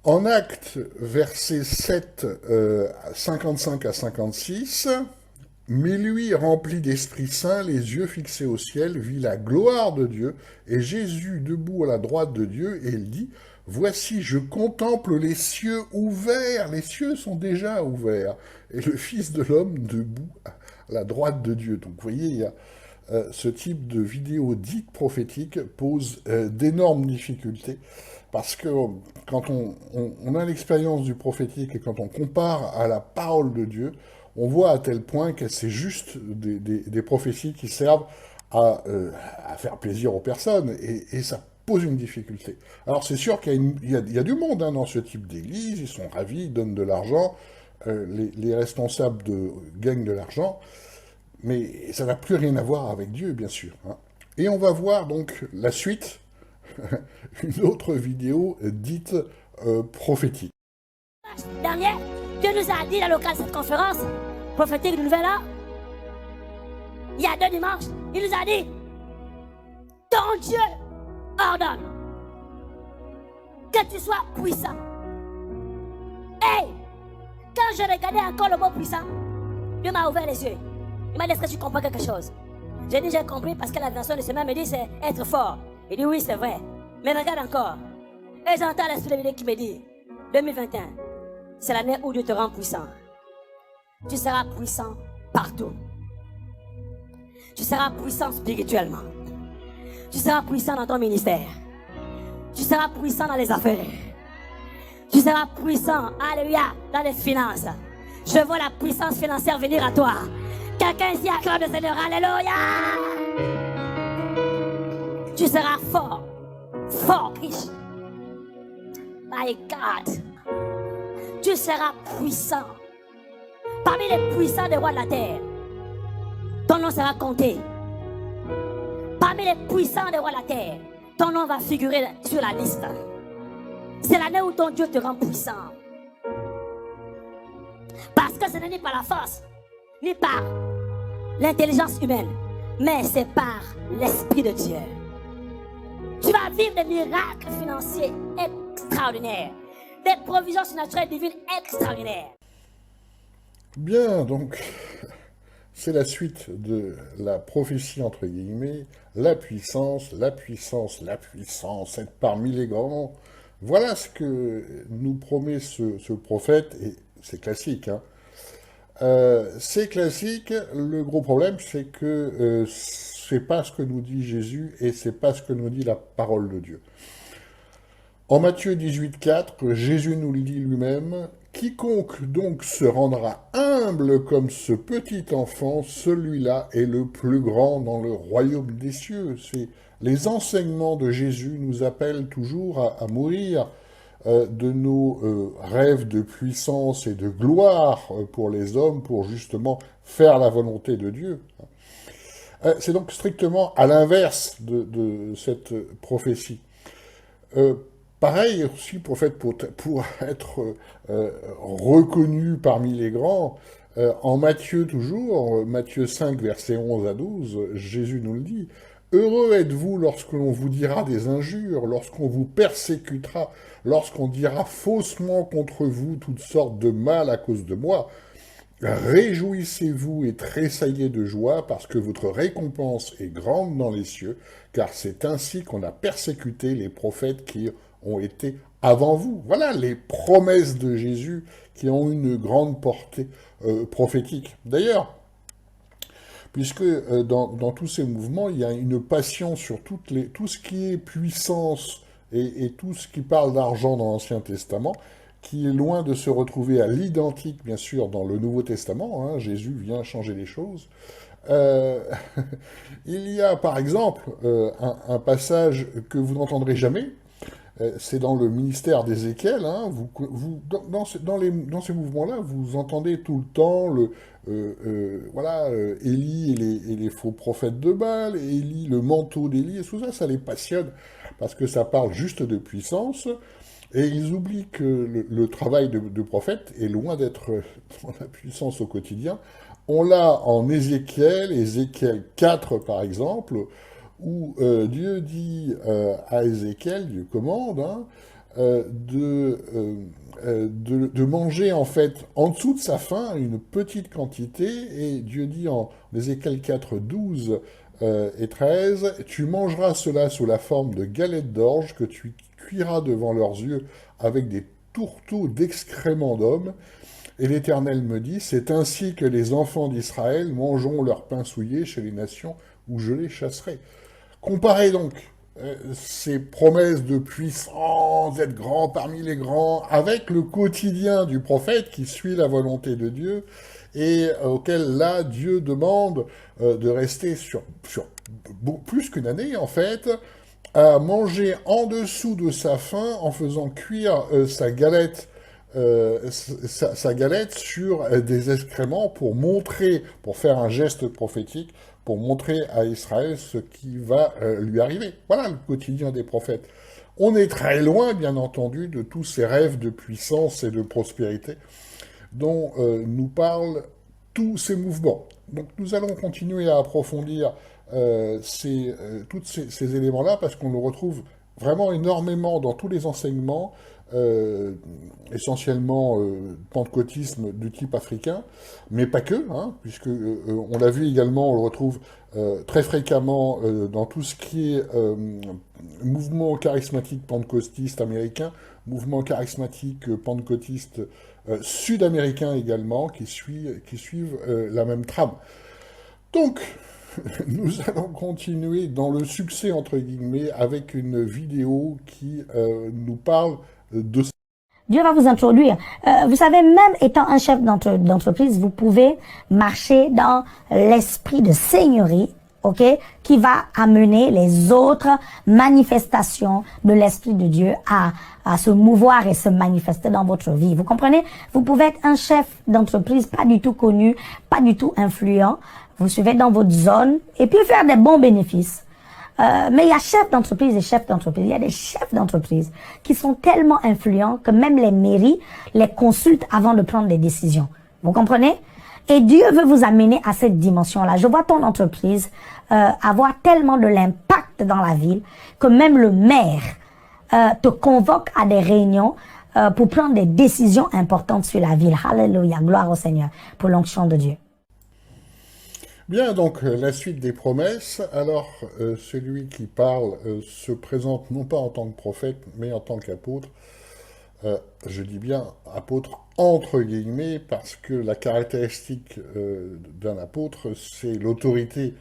A: En Actes, versets 7, 55 à 56, « Mais lui, rempli d'Esprit Saint, les yeux fixés au ciel, vit la gloire de Dieu, et Jésus debout à la droite de Dieu, et il dit, « Voici, je contemple les cieux ouverts. » Les cieux sont déjà ouverts. Et le Fils de l'homme debout à la droite de Dieu. Donc vous voyez, il y a... ce type de vidéo dite prophétique pose d'énormes difficultés parce que quand on a l'expérience du prophétique et quand on compare à la parole de Dieu, on voit à tel point que c'est juste des prophéties qui servent à faire plaisir aux personnes et ça pose une difficulté. Alors c'est sûr qu'il y a du monde hein, dans ce type d'église, ils sont ravis, ils donnent de l'argent, les responsables gagnent de l'argent, mais ça n'a plus rien à voir avec Dieu, bien sûr. Hein. Et on va voir donc la suite, une autre vidéo dite prophétique.
E: Dernier, Dieu nous a dit dans le cadre de cette conférence prophétique de Nouvelle Heure, il y a 2 dimanches, il nous a dit, ton Dieu ordonne que tu sois puissant. Hey, quand je regardais encore le mot puissant, Dieu m'a ouvert les yeux. Il m'a dit, est-ce que tu comprends quelque chose? J'ai dit, j'ai compris parce que la version de ce même me dit, c'est être fort. Il dit, oui, c'est vrai. Mais regarde encore. Et j'entends l'esprit de Dieu qui me dit, 2021, c'est l'année où Dieu te rend puissant. Tu seras puissant partout. Tu seras puissant spirituellement. Tu seras puissant dans ton ministère. Tu seras puissant dans les affaires. Tu seras puissant, alléluia, dans les finances. Je vois la puissance financière venir à toi. Quelqu'un ici acclame le Seigneur, alléluia. Tu seras fort, fort, riche. My God. Tu seras puissant. Parmi les puissants des rois de la terre, ton nom sera compté. Parmi les puissants des rois de la terre, ton nom va figurer sur la liste. C'est l'année où ton Dieu te rend puissant. Parce que ce n'est ni par la force, ni par l'intelligence humaine, mais c'est par l'Esprit de Dieu. Tu vas vivre des miracles financiers extraordinaires, des provisions surnaturelles divines extraordinaires.
A: Bien, donc, c'est la suite de la prophétie, entre guillemets, la puissance, la puissance, la puissance, être parmi les grands. Voilà ce que nous promet ce prophète, et c'est classique, hein. C'est classique, le gros problème, c'est que c'est pas ce que nous dit Jésus, et c'est pas ce que nous dit la parole de Dieu. En Matthieu 18,4, Jésus nous le dit lui-même, « Quiconque donc se rendra humble comme ce petit enfant, celui-là est le plus grand dans le royaume des cieux. » Les enseignements de Jésus nous appellent toujours à mourir de nos rêves de puissance et de gloire pour les hommes, pour justement faire la volonté de Dieu. C'est donc strictement à l'inverse de cette prophétie. Pareil aussi pour être reconnu parmi les grands, en Matthieu toujours, Matthieu 5, versets 11 à 12, Jésus nous le dit, « Heureux êtes-vous lorsque l'on vous dira des injures, lorsqu'on vous persécutera, lorsqu'on dira faussement contre vous toutes sortes de mal à cause de moi. Réjouissez-vous et tressaillez de joie, parce que votre récompense est grande dans les cieux, car c'est ainsi qu'on a persécuté les prophètes qui ont été avant vous. » Voilà les promesses de Jésus qui ont une grande portée prophétique. D'ailleurs, puisque dans tous ces mouvements, il y a une passion sur tout ce qui est puissance et tout ce qui parle d'argent dans l'Ancien Testament, qui est loin de se retrouver à l'identique, bien sûr, dans le Nouveau Testament. Hein, Jésus vient changer les choses. Il y a, par exemple, un passage que vous n'entendrez jamais, c'est dans le ministère d'Ézéchiel. Hein, dans ces mouvements-là, vous entendez tout le temps Élie et les faux prophètes de Baal, Élie, le manteau d'Élie, et tout ça, ça les passionne, parce que ça parle juste de puissance, et ils oublient que le travail de prophète est loin d'être dans la puissance au quotidien. On l'a en Ézéchiel 4 par exemple, où Dieu dit à Ézéchiel, Dieu commande, hein, de manger en fait en dessous de sa faim une petite quantité, et Dieu dit en Ézéchiel 4, 12 et 13, « Tu mangeras cela sous la forme de galettes d'orge que tu cuiras devant leurs yeux avec des tourteaux d'excréments d'hommes. Et l'Éternel me dit, c'est ainsi que les enfants d'Israël mangeront leur pain souillé chez les nations où je les chasserai. » Comparez donc ces promesses de puissance, d'être grand parmi les grands, avec le quotidien du prophète qui suit la volonté de Dieu, et auquel là, Dieu demande de rester sur plus qu'une année, en fait, à manger en dessous de sa faim en faisant cuire sa galette sur des excréments pour faire un geste prophétique, pour montrer à Israël ce qui va lui arriver. Voilà le quotidien des prophètes. On est très loin, bien entendu, de tous ces rêves de puissance et de prospérité dont nous parlent tous ces mouvements. Donc nous allons continuer à approfondir tous ces éléments-là, parce qu'on le retrouve vraiment énormément dans tous les enseignements, essentiellement pentecôtisme du type africain, mais pas que, hein, puisque on l'a vu également, on le retrouve très fréquemment dans tout ce qui est mouvement charismatique pentecôtiste américain, mouvement charismatique pentecôtiste sud-américain également, qui suivent la même trame. Donc, nous allons continuer dans le succès, entre guillemets, avec une vidéo qui nous parle de...
F: Dieu va vous introduire. Vous savez, même étant un chef d'entreprise, vous pouvez marcher dans l'esprit de seigneurie, ok, qui va amener les autres manifestations de l'esprit de Dieu à se mouvoir et se manifester dans votre vie. Vous comprenez? Vous pouvez être un chef d'entreprise pas du tout connu, pas du tout influent. Vous suivez dans votre zone et puis faire des bons bénéfices. Mais il y a chefs d'entreprise et chefs d'entreprise. Il y a des chefs d'entreprise qui sont tellement influents que même les mairies les consultent avant de prendre des décisions. Vous comprenez? Et Dieu veut vous amener à cette dimension-là. Je vois ton entreprise avoir tellement de l'impact dans la ville que même le maire te convoque à des réunions pour prendre des décisions importantes sur la ville. Alléluia, gloire au Seigneur pour l'onction de Dieu.
A: Bien, donc la suite des promesses. Alors, celui qui parle se présente non pas en tant que prophète, mais en tant qu'apôtre. Je dis bien apôtre entre guillemets, parce que la caractéristique d'un apôtre, c'est l'autorité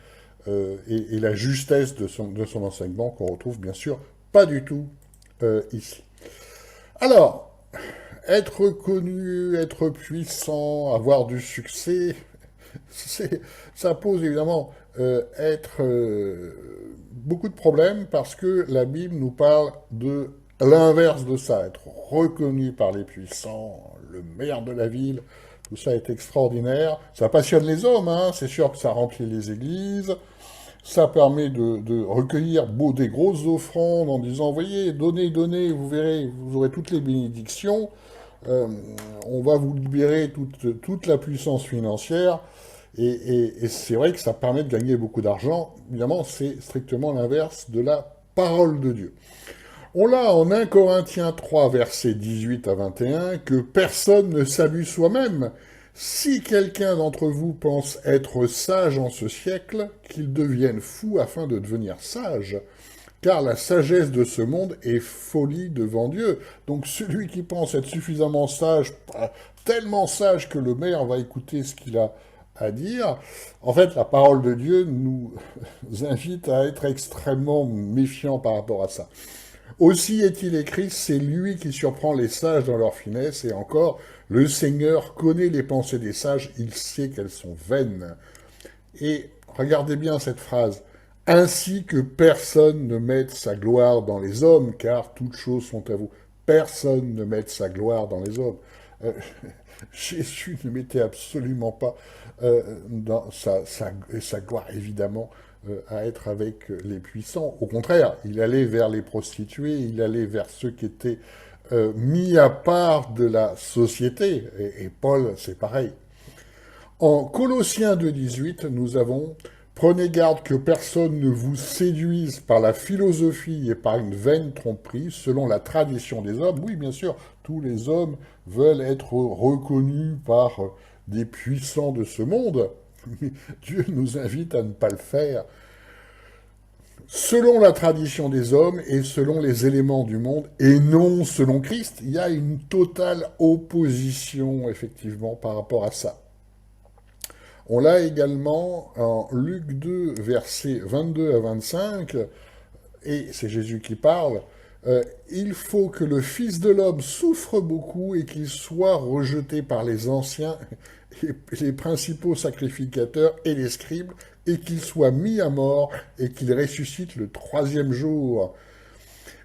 A: et la justesse de son enseignement, qu'on retrouve bien sûr pas du tout ici. Alors, être connu, être puissant, avoir du succès, ça pose évidemment beaucoup de problèmes, parce que la Bible nous parle de l'inverse de ça, être reconnu par les puissants, le maire de la ville, tout ça est extraordinaire. Ça passionne les hommes, hein, c'est sûr que ça remplit les églises, ça permet de recueillir des grosses offrandes en disant, voyez, donnez, donnez, vous verrez, vous aurez toutes les bénédictions, on va vous libérer toute la puissance financière, et c'est vrai que ça permet de gagner beaucoup d'argent. Évidemment, c'est strictement l'inverse de la parole de Dieu. On l'a en 1 Corinthiens 3, versets 18 à 21, que personne ne salue soi-même. Si quelqu'un d'entre vous pense être sage en ce siècle, qu'il devienne fou afin de devenir sage. Car la sagesse de ce monde est folie devant Dieu. Donc celui qui pense être suffisamment sage, tellement sage que le maire va écouter ce qu'il a à dire, en fait, la parole de Dieu nous invite à être extrêmement méfiants par rapport à ça. Aussi est-il écrit, c'est lui qui surprend les sages dans leur finesse, et encore, le Seigneur connaît les pensées des sages, il sait qu'elles sont vaines. Et regardez bien cette phrase, ainsi que personne ne mette sa gloire dans les hommes, car toutes choses sont à vous. Personne ne mette sa gloire dans les hommes. Jésus ne mettait absolument pas dans sa gloire, évidemment, à être avec les puissants. Au contraire, il allait vers les prostituées, il allait vers ceux qui étaient mis à part de la société. Et Paul, c'est pareil. En Colossiens 2,18, nous avons « Prenez garde que personne ne vous séduise par la philosophie et par une vaine tromperie, selon la tradition des hommes. » Oui, bien sûr, tous les hommes veulent être reconnus par des puissants de ce monde, mais Dieu nous invite à ne pas le faire. Selon la tradition des hommes et selon les éléments du monde, et non selon Christ, il y a une totale opposition, effectivement, par rapport à ça. On l'a également en Luc 2, versets 22 à 25, et c'est Jésus qui parle, il faut que le Fils de l'homme souffre beaucoup et qu'il soit rejeté par les anciens, les principaux sacrificateurs et les scribes, et qu'il soit mis à mort et qu'il ressuscite le 3e jour.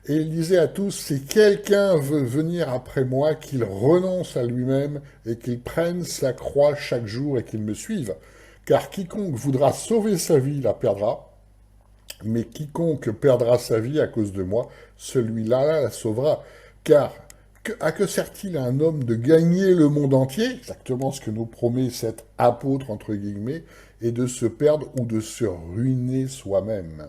A: Et il disait à tous, si quelqu'un veut venir après moi, qu'il renonce à lui-même et qu'il prenne sa croix chaque jour et qu'il me suive. Car quiconque voudra sauver sa vie la perdra, mais quiconque perdra sa vie à cause de moi, celui-là la sauvera. Car à que sert-il à un homme de gagner le monde entier, exactement ce que nous promet cet apôtre, entre guillemets, et de se perdre ou de se ruiner soi-même.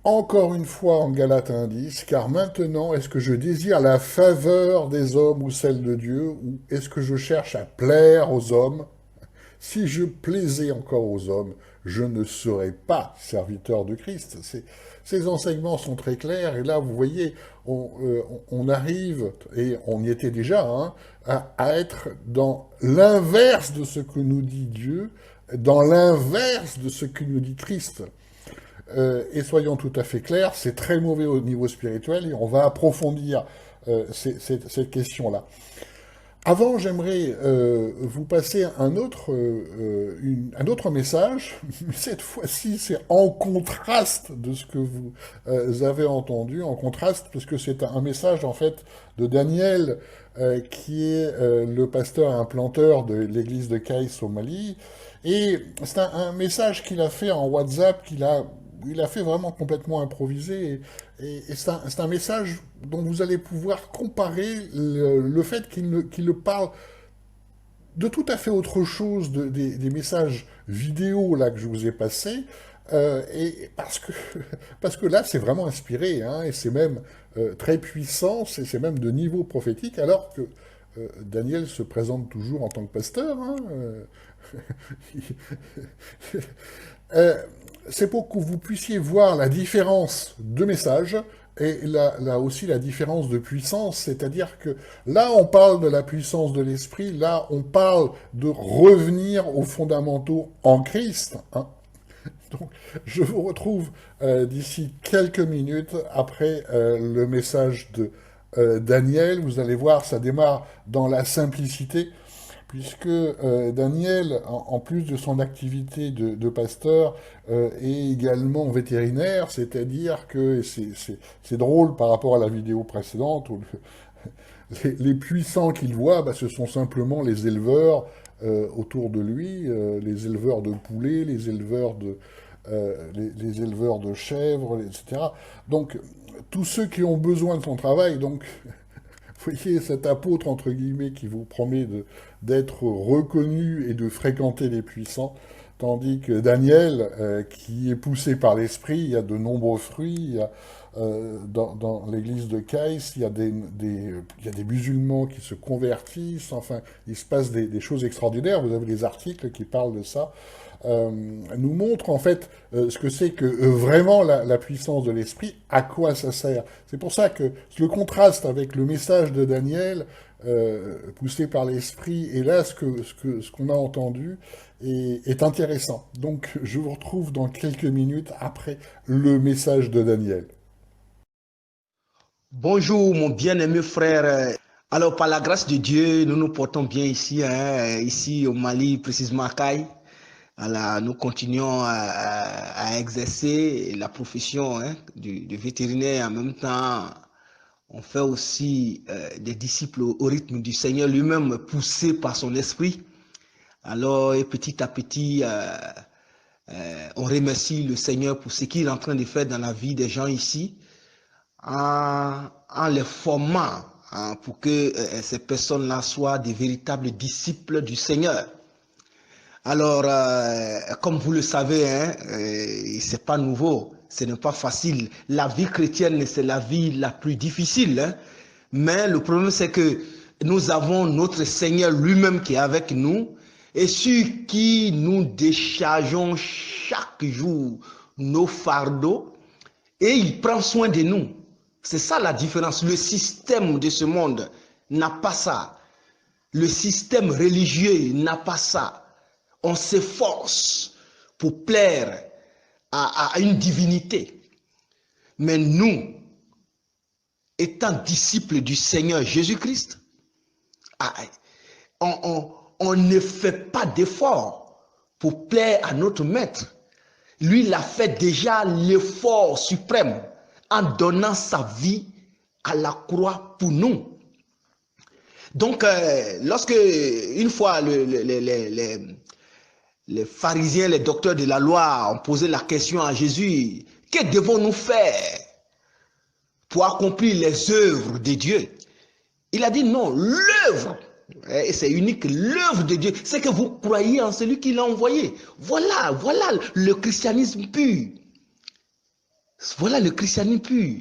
A: Encore une fois en Galates 1:10, car maintenant, est-ce que je désire la faveur des hommes ou celle de Dieu, ou est-ce que je cherche à plaire aux hommes? Si je plaisais encore aux hommes, je ne serais pas serviteur de Christ. Ces enseignements sont très clairs, et là, vous voyez, on arrive, et on y était déjà, hein, à être dans l'inverse de ce que nous dit Dieu, dans l'inverse de ce que nous dit Christ. Et soyons tout à fait clairs, c'est très mauvais au niveau spirituel, et on va approfondir cette question-là. Avant, j'aimerais vous passer un autre message, mais cette fois-ci, c'est en contraste de ce que vous avez entendu, en contraste, parce que c'est un message, en fait, de Daniel, qui est le pasteur implanteur de l'église de Kais au Mali. Et c'est un message qu'il a fait en WhatsApp, il a fait vraiment complètement improvisé. Et c'est un message dont vous allez pouvoir comparer le fait qu'il ne parle de tout à fait autre chose des messages vidéo là que je vous ai passés. Et parce que là, c'est vraiment inspiré, hein, et c'est même très puissant, c'est même de niveau prophétique, alors que Daniel se présente toujours en tant que pasteur. Hein, c'est pour que vous puissiez voir la différence de message et là aussi la différence de puissance, c'est-à-dire que là on parle de la puissance de l'esprit, là on parle de revenir aux fondamentaux en Christ. Hein. Donc, je vous retrouve d'ici quelques minutes après le message de Daniel. Vous allez voir, ça démarre dans la simplicité, puisque Daniel, en plus de son activité de pasteur, est également vétérinaire, c'est-à-dire que c'est drôle par rapport à la vidéo précédente, où les puissants qu'il voit, bah, ce sont simplement les éleveurs autour de lui, les éleveurs de poulets, les éleveurs de chèvres, etc. Donc, tous ceux qui ont besoin de son travail, donc, vous voyez, cet apôtre, entre guillemets, qui vous promet d'être reconnu et de fréquenter les puissants, tandis que Daniel, qui est poussé par l'esprit, il y a de nombreux fruits, il y a, dans l'église de Kais, il y a des musulmans qui se convertissent, enfin, il se passe des choses extraordinaires, vous avez des articles qui parlent de ça, nous montre en fait ce que c'est que vraiment la puissance de l'esprit, à quoi ça sert. C'est pour ça que le contraste avec le message de Daniel, poussé par l'esprit, et là ce qu'on a entendu est intéressant. Donc je vous retrouve dans quelques minutes après le message de Daniel.
G: Bonjour mon bien-aimé frère. Alors par la grâce de Dieu, nous nous portons bien ici, hein, ici au Mali, précisément à Kay. Alors, nous continuons à exercer la profession de vétérinaire. En même temps, on fait aussi des disciples au rythme du Seigneur lui-même, poussé par son esprit. Alors, et petit à petit, on remercie le Seigneur pour ce qu'il est en train de faire dans la vie des gens ici, en les formant pour que ces personnes-là soient des véritables disciples du Seigneur. Alors, comme vous le savez, c'est pas nouveau, ce n'est pas facile. La vie chrétienne, c'est la vie la plus difficile. Hein? Mais le problème, c'est que nous avons notre Seigneur lui-même qui est avec nous et sur qui nous déchargeons chaque jour nos fardeaux et il prend soin de nous. C'est ça la différence. Le système de ce monde n'a pas ça. Le système religieux n'a pas ça. On s'efforce pour plaire à une divinité. Mais nous, étant disciples du Seigneur Jésus-Christ, on ne fait pas d'effort pour plaire à notre maître. Lui, il a fait déjà l'effort suprême en donnant sa vie à la croix pour nous. Donc, lorsque, une fois, les pharisiens, les docteurs de la loi ont posé la question à Jésus, que devons-nous faire pour accomplir les œuvres de Dieu? Il a dit non, l'œuvre, et c'est unique, l'œuvre de Dieu, c'est que vous croyez en celui qui l'a envoyé. Voilà le christianisme pur. Voilà le christianisme pur.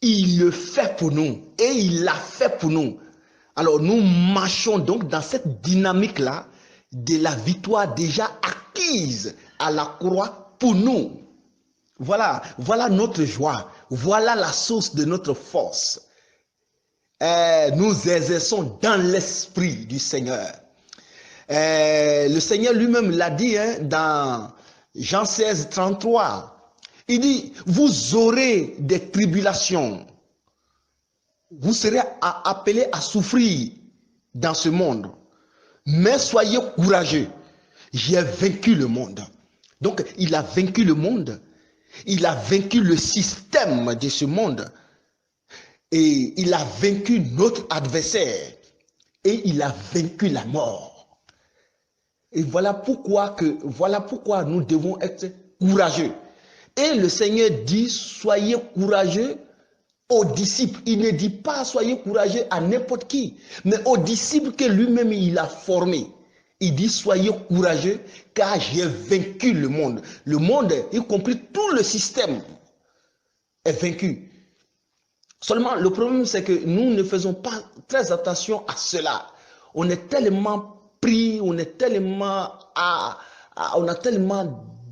G: Il le fait pour nous et il l'a fait pour nous. Alors nous marchons donc dans cette dynamique-là de la victoire déjà acquise à la croix pour nous. Voilà notre joie. Voilà la source de notre force. Nous exerçons dans l'esprit du Seigneur. Le Seigneur lui-même l'a dit dans Jean 16, 33. Il dit, vous aurez des tribulations. vous serez appelés à souffrir dans ce monde. Mais soyez courageux. J'ai vaincu le monde. Donc, il a vaincu le monde. Il a vaincu le système de ce monde. Et il a vaincu notre adversaire. Et il a vaincu la mort. Et voilà pourquoi nous devons être courageux. Et le Seigneur dit, soyez courageux aux disciples. Il ne dit pas soyez courageux à n'importe qui, mais aux disciples que lui-même il a formés. Il dit soyez courageux car j'ai vaincu le monde. Le monde, y compris tout le système, est vaincu. Seulement, le problème, c'est que nous ne faisons pas très attention à cela. On est tellement pris, on a tellement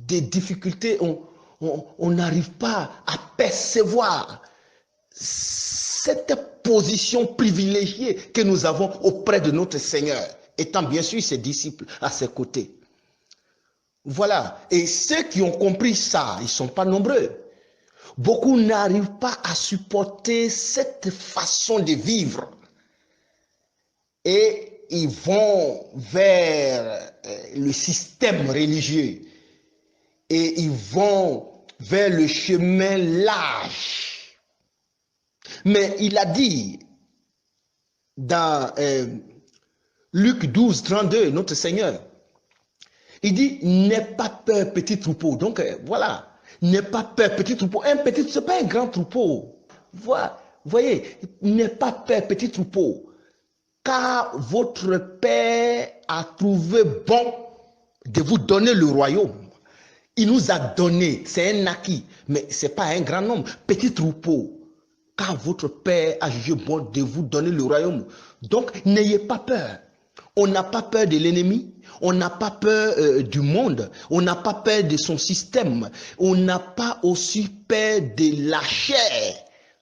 G: de difficultés, on n'arrive pas à percevoir cette position privilégiée que nous avons auprès de notre Seigneur, étant bien sûr ses disciples à ses côtés. Voilà. Et ceux qui ont compris ça, ils ne sont pas nombreux. Beaucoup n'arrivent pas à supporter cette façon de vivre. Et ils vont vers le système religieux. Et ils vont vers le chemin large. Mais il a dit dans Luc 12, 32, notre Seigneur, il dit, n'aie pas peur, petit troupeau. Donc voilà, n'aie pas peur, petit troupeau. Un petit, ce n'est pas un grand troupeau. Voyez, n'aie pas peur, petit troupeau, car votre Père a trouvé bon de vous donner le royaume. Il nous a donné, c'est un acquis, mais ce n'est pas un grand nombre. Petit troupeau, car votre Père a jugé bon de vous donner le royaume. Donc, n'ayez pas peur. On n'a pas peur de l'ennemi, on n'a pas peur du monde, on n'a pas peur de son système, on n'a pas aussi peur de la chair.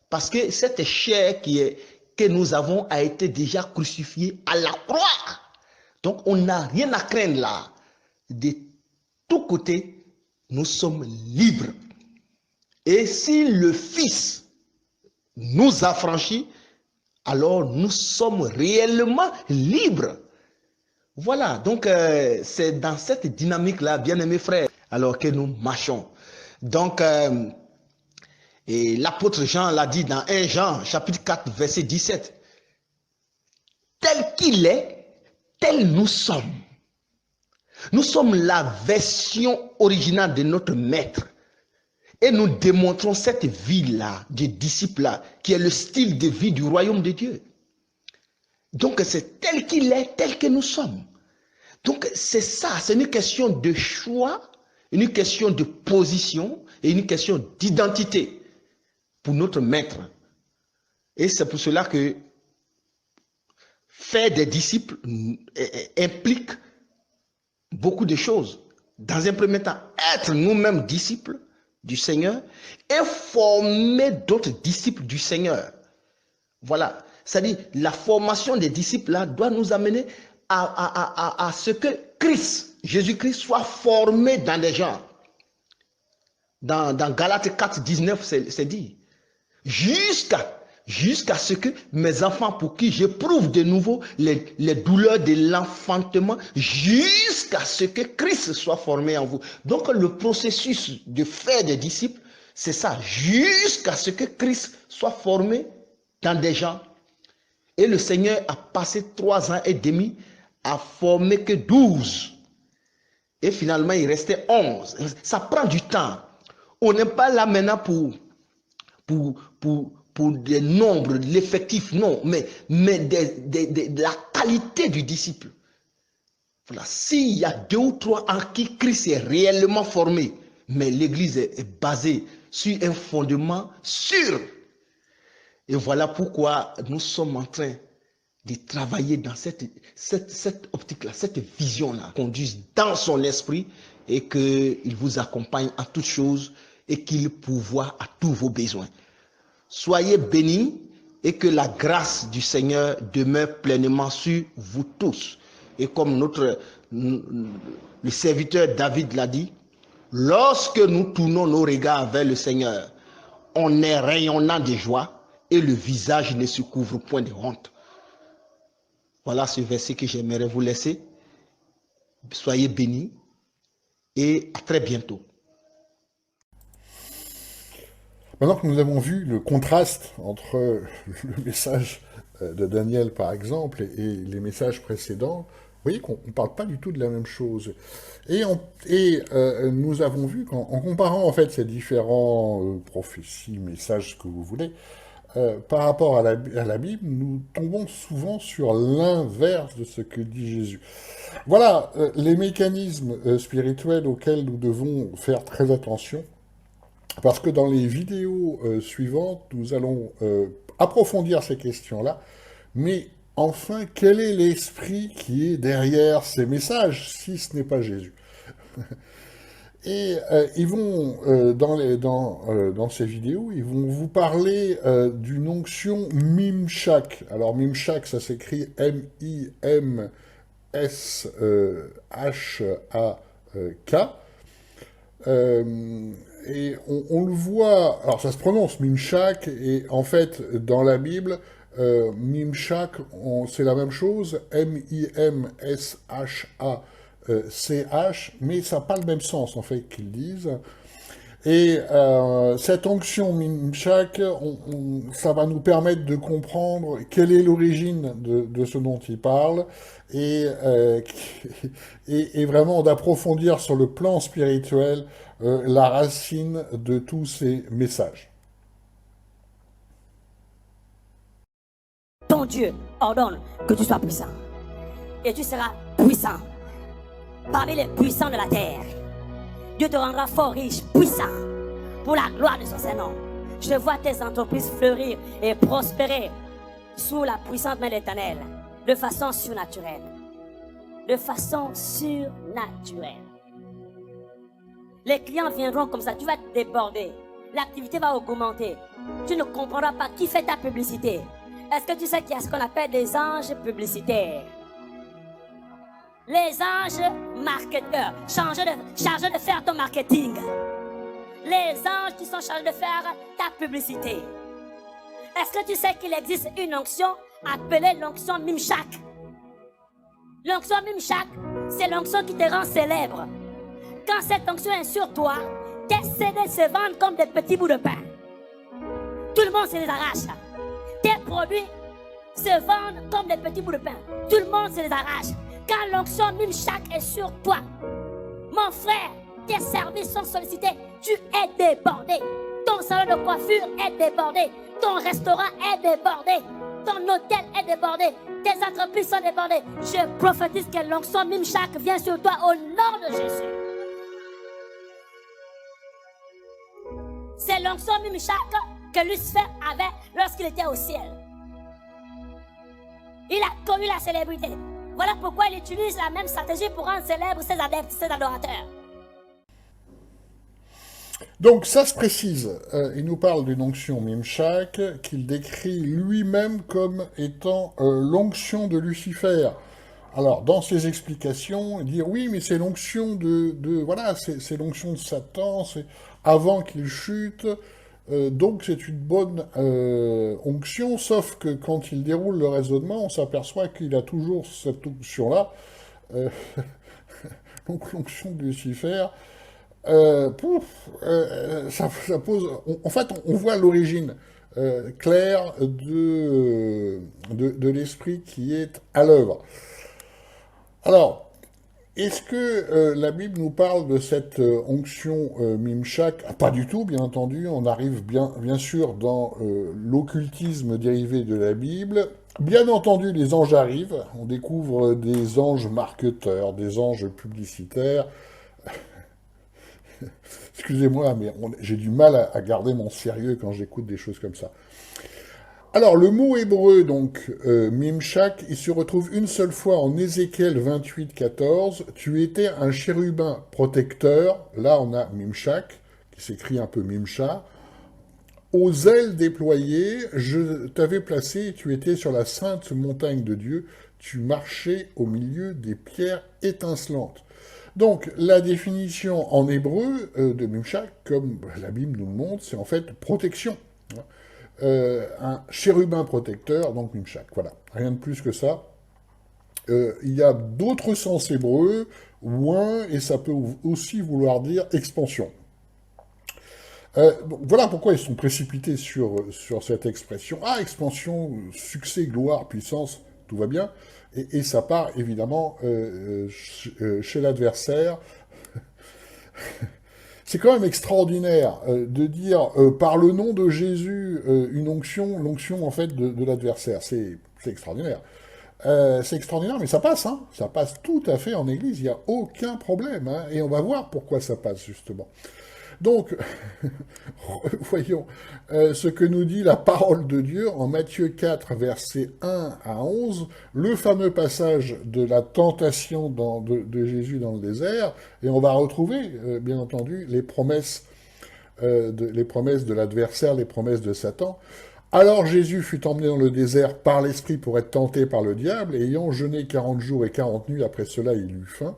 G: Parce que cette chair que nous avons a été déjà crucifiée à la croix. Donc, on n'a rien à craindre là. De tous côtés, nous sommes libres. Et si le Fils nous a franchis, alors nous sommes réellement libres. Voilà, donc c'est dans cette dynamique-là, bien-aimés frères, alors que nous marchons. Donc, et l'apôtre Jean l'a dit dans 1 Jean, chapitre 4, verset 17. Tel qu'il est, tel nous sommes. Nous sommes la version originale de notre maître. Et nous démontrons cette vie-là, des disciples-là, qui est le style de vie du royaume de Dieu. Donc c'est tel qu'il est, tel que nous sommes. Donc c'est ça, c'est une question de choix, une question de position et une question d'identité pour notre maître. Et c'est pour cela que faire des disciples implique beaucoup de choses. Dans un premier temps, être nous-mêmes disciples du Seigneur et former d'autres disciples du Seigneur. Voilà. C'est-à-dire, la formation des disciples là doit nous amener à ce que Christ, Jésus-Christ, soit formé dans les gens. Dans Galates 4, 19, c'est dit. Jusqu'à ce que mes enfants, pour qui j'éprouve de nouveau les douleurs de l'enfantement, jusqu'à ce que Christ soit formé en vous. Donc le processus de faire des disciples, c'est ça, jusqu'à ce que Christ soit formé dans des gens. Et le Seigneur a passé 3 ans et demi à former que 12. Et finalement, il restait 11. Ça prend du temps. On n'est pas là maintenant pour des nombres, l'effectif, non, mais de la qualité du disciple. Voilà. S'il y a 2 ou 3 en qui Christ est réellement formé, mais l'Église est basée sur un fondement sûr. Et voilà pourquoi nous sommes en train de travailler dans cette optique-là, cette vision-là, conduise dans son esprit et qu'il vous accompagne en toutes choses et qu'il pourvoie à tous vos besoins. Soyez bénis et que la grâce du Seigneur demeure pleinement sur vous tous. Et comme le serviteur David l'a dit, lorsque nous tournons nos regards vers le Seigneur, on est rayonnant de joie et le visage ne se couvre point de honte. Voilà ce verset que j'aimerais vous laisser. Soyez bénis et à très bientôt.
A: Maintenant que nous avons vu le contraste entre le message de Daniel, par exemple, et les messages précédents, vous voyez qu'on ne parle pas du tout de la même chose. Et nous avons vu qu'en comparant en fait ces différents prophéties, messages, ce que vous voulez, par rapport à la Bible, nous tombons souvent sur l'inverse de ce que dit Jésus. Voilà les mécanismes spirituels auxquels nous devons faire très attention. Parce que dans les vidéos suivantes, nous allons approfondir ces questions-là. Mais enfin, quel est l'esprit qui est derrière ces messages, si ce n'est pas Jésus? Et ils vont, dans ces vidéos, ils vont vous parler d'une onction Mimshak. Alors Mimshak, ça s'écrit M-I-M-S-H-A-K. Et on le voit, alors ça se prononce Mimshak, et en fait, dans la Bible, Mimshak, c'est la même chose, M-I-M-S-H-A-C-H, mais ça n'a pas le même sens, en fait, qu'ils disent. Et cette onction Mimshak, ça va nous permettre de comprendre quelle est l'origine de ce dont il parle, et vraiment d'approfondir sur le plan spirituel la racine de tous ces messages.
E: Ton Dieu ordonne que tu sois puissant. Et tu seras puissant. Parmi les puissants de la terre, Dieu te rendra fort riche, puissant, pour la gloire de son Saint-Nom. Je vois tes entreprises fleurir et prospérer sous la puissante main de l'Éternel, de façon surnaturelle. De façon surnaturelle. Les clients viendront comme ça, tu vas te déborder. L'activité va augmenter. Tu ne comprendras pas qui fait ta publicité. Est-ce que tu sais qu'il y a ce qu'on appelle des anges publicitaires? Les anges marketeurs, chargés de faire ton marketing. Les anges qui sont chargés de faire ta publicité. Est-ce que tu sais qu'il existe une onction appelée l'onction Mimshak? L'onction Mimshak, c'est l'onction qui te rend célèbre. Quand cette onction est sur toi, tes CD se vendent comme des petits bouts de pain. Tout le monde se les arrache. Tes produits se vendent comme des petits bouts de pain. Tout le monde se les arrache. Quand l'onction Mimshak est sur toi, mon frère, tes services sont sollicités. Tu es débordé. Ton salon de coiffure est débordé. Ton restaurant est débordé. Ton hôtel est débordé. Tes entreprises sont débordées. Je prophétise que l'onction Mimshak vient sur toi au nom de Jésus. C'est l'onction Mimshak que Lucifer avait lorsqu'il était au ciel. Il a connu la célébrité. Voilà pourquoi il utilise la même stratégie pour rendre célèbres ses adeptes, ses adorateurs.
A: Donc ça se précise, il nous parle d'une onction Mimshak qu'il décrit lui-même comme étant l'onction de Lucifer. Alors dans ses explications, il dit oui mais c'est l'onction voilà, c'est l'onction de Satan, c'est avant qu'il chute, donc c'est une bonne onction, sauf que quand il déroule le raisonnement, on s'aperçoit qu'il a toujours cette onction-là, donc l'onction de Lucifer. Ça pose. En fait, on voit l'origine claire de l'esprit qui est à l'œuvre. Alors, est-ce que la Bible nous parle de cette onction Mimshak? Pas du tout, bien entendu. On arrive bien sûr dans l'occultisme dérivé de la Bible. Bien entendu, les anges arrivent. On découvre des anges marketeurs, des anges publicitaires. Excusez-moi, mais j'ai du mal à garder mon sérieux quand j'écoute des choses comme ça. Alors, le mot hébreu, donc, Mimshak, il se retrouve une seule fois en Ézéchiel 28, 14. Tu étais un chérubin protecteur. Là, on a Mimshak, qui s'écrit un peu Mimsha. Aux ailes déployées, je t'avais placé, tu étais sur la sainte montagne de Dieu. Tu marchais au milieu des pierres étincelantes. Donc, la définition en hébreu de Mimshak, comme la Bible nous le montre, c'est en fait protection. un chérubin protecteur, donc Mimshak. Voilà, rien de plus que ça. Il y a d'autres sens hébreux, ouin, et ça peut aussi vouloir dire expansion. Donc voilà pourquoi ils sont précipités sur cette expression. Ah, expansion, succès, gloire, puissance, tout va bien. Et ça part évidemment chez l'adversaire. C'est quand même extraordinaire de dire par le nom de Jésus une onction, l'onction en fait de l'adversaire. C'est extraordinaire. C'est extraordinaire, mais ça passe, hein. Ça passe tout à fait en Église, il n'y a aucun problème, hein. Et on va voir pourquoi ça passe, justement. Donc, voyons ce que nous dit la parole de Dieu en Matthieu 4, versets 1 à 11, le fameux passage de la tentation de Jésus dans le désert, et on va retrouver, bien entendu, les promesses de l'adversaire, les promesses de Satan. Alors Jésus fut emmené dans le désert par l'Esprit pour être tenté par le diable, et ayant jeûné 40 jours et 40 nuits, après cela il eut faim.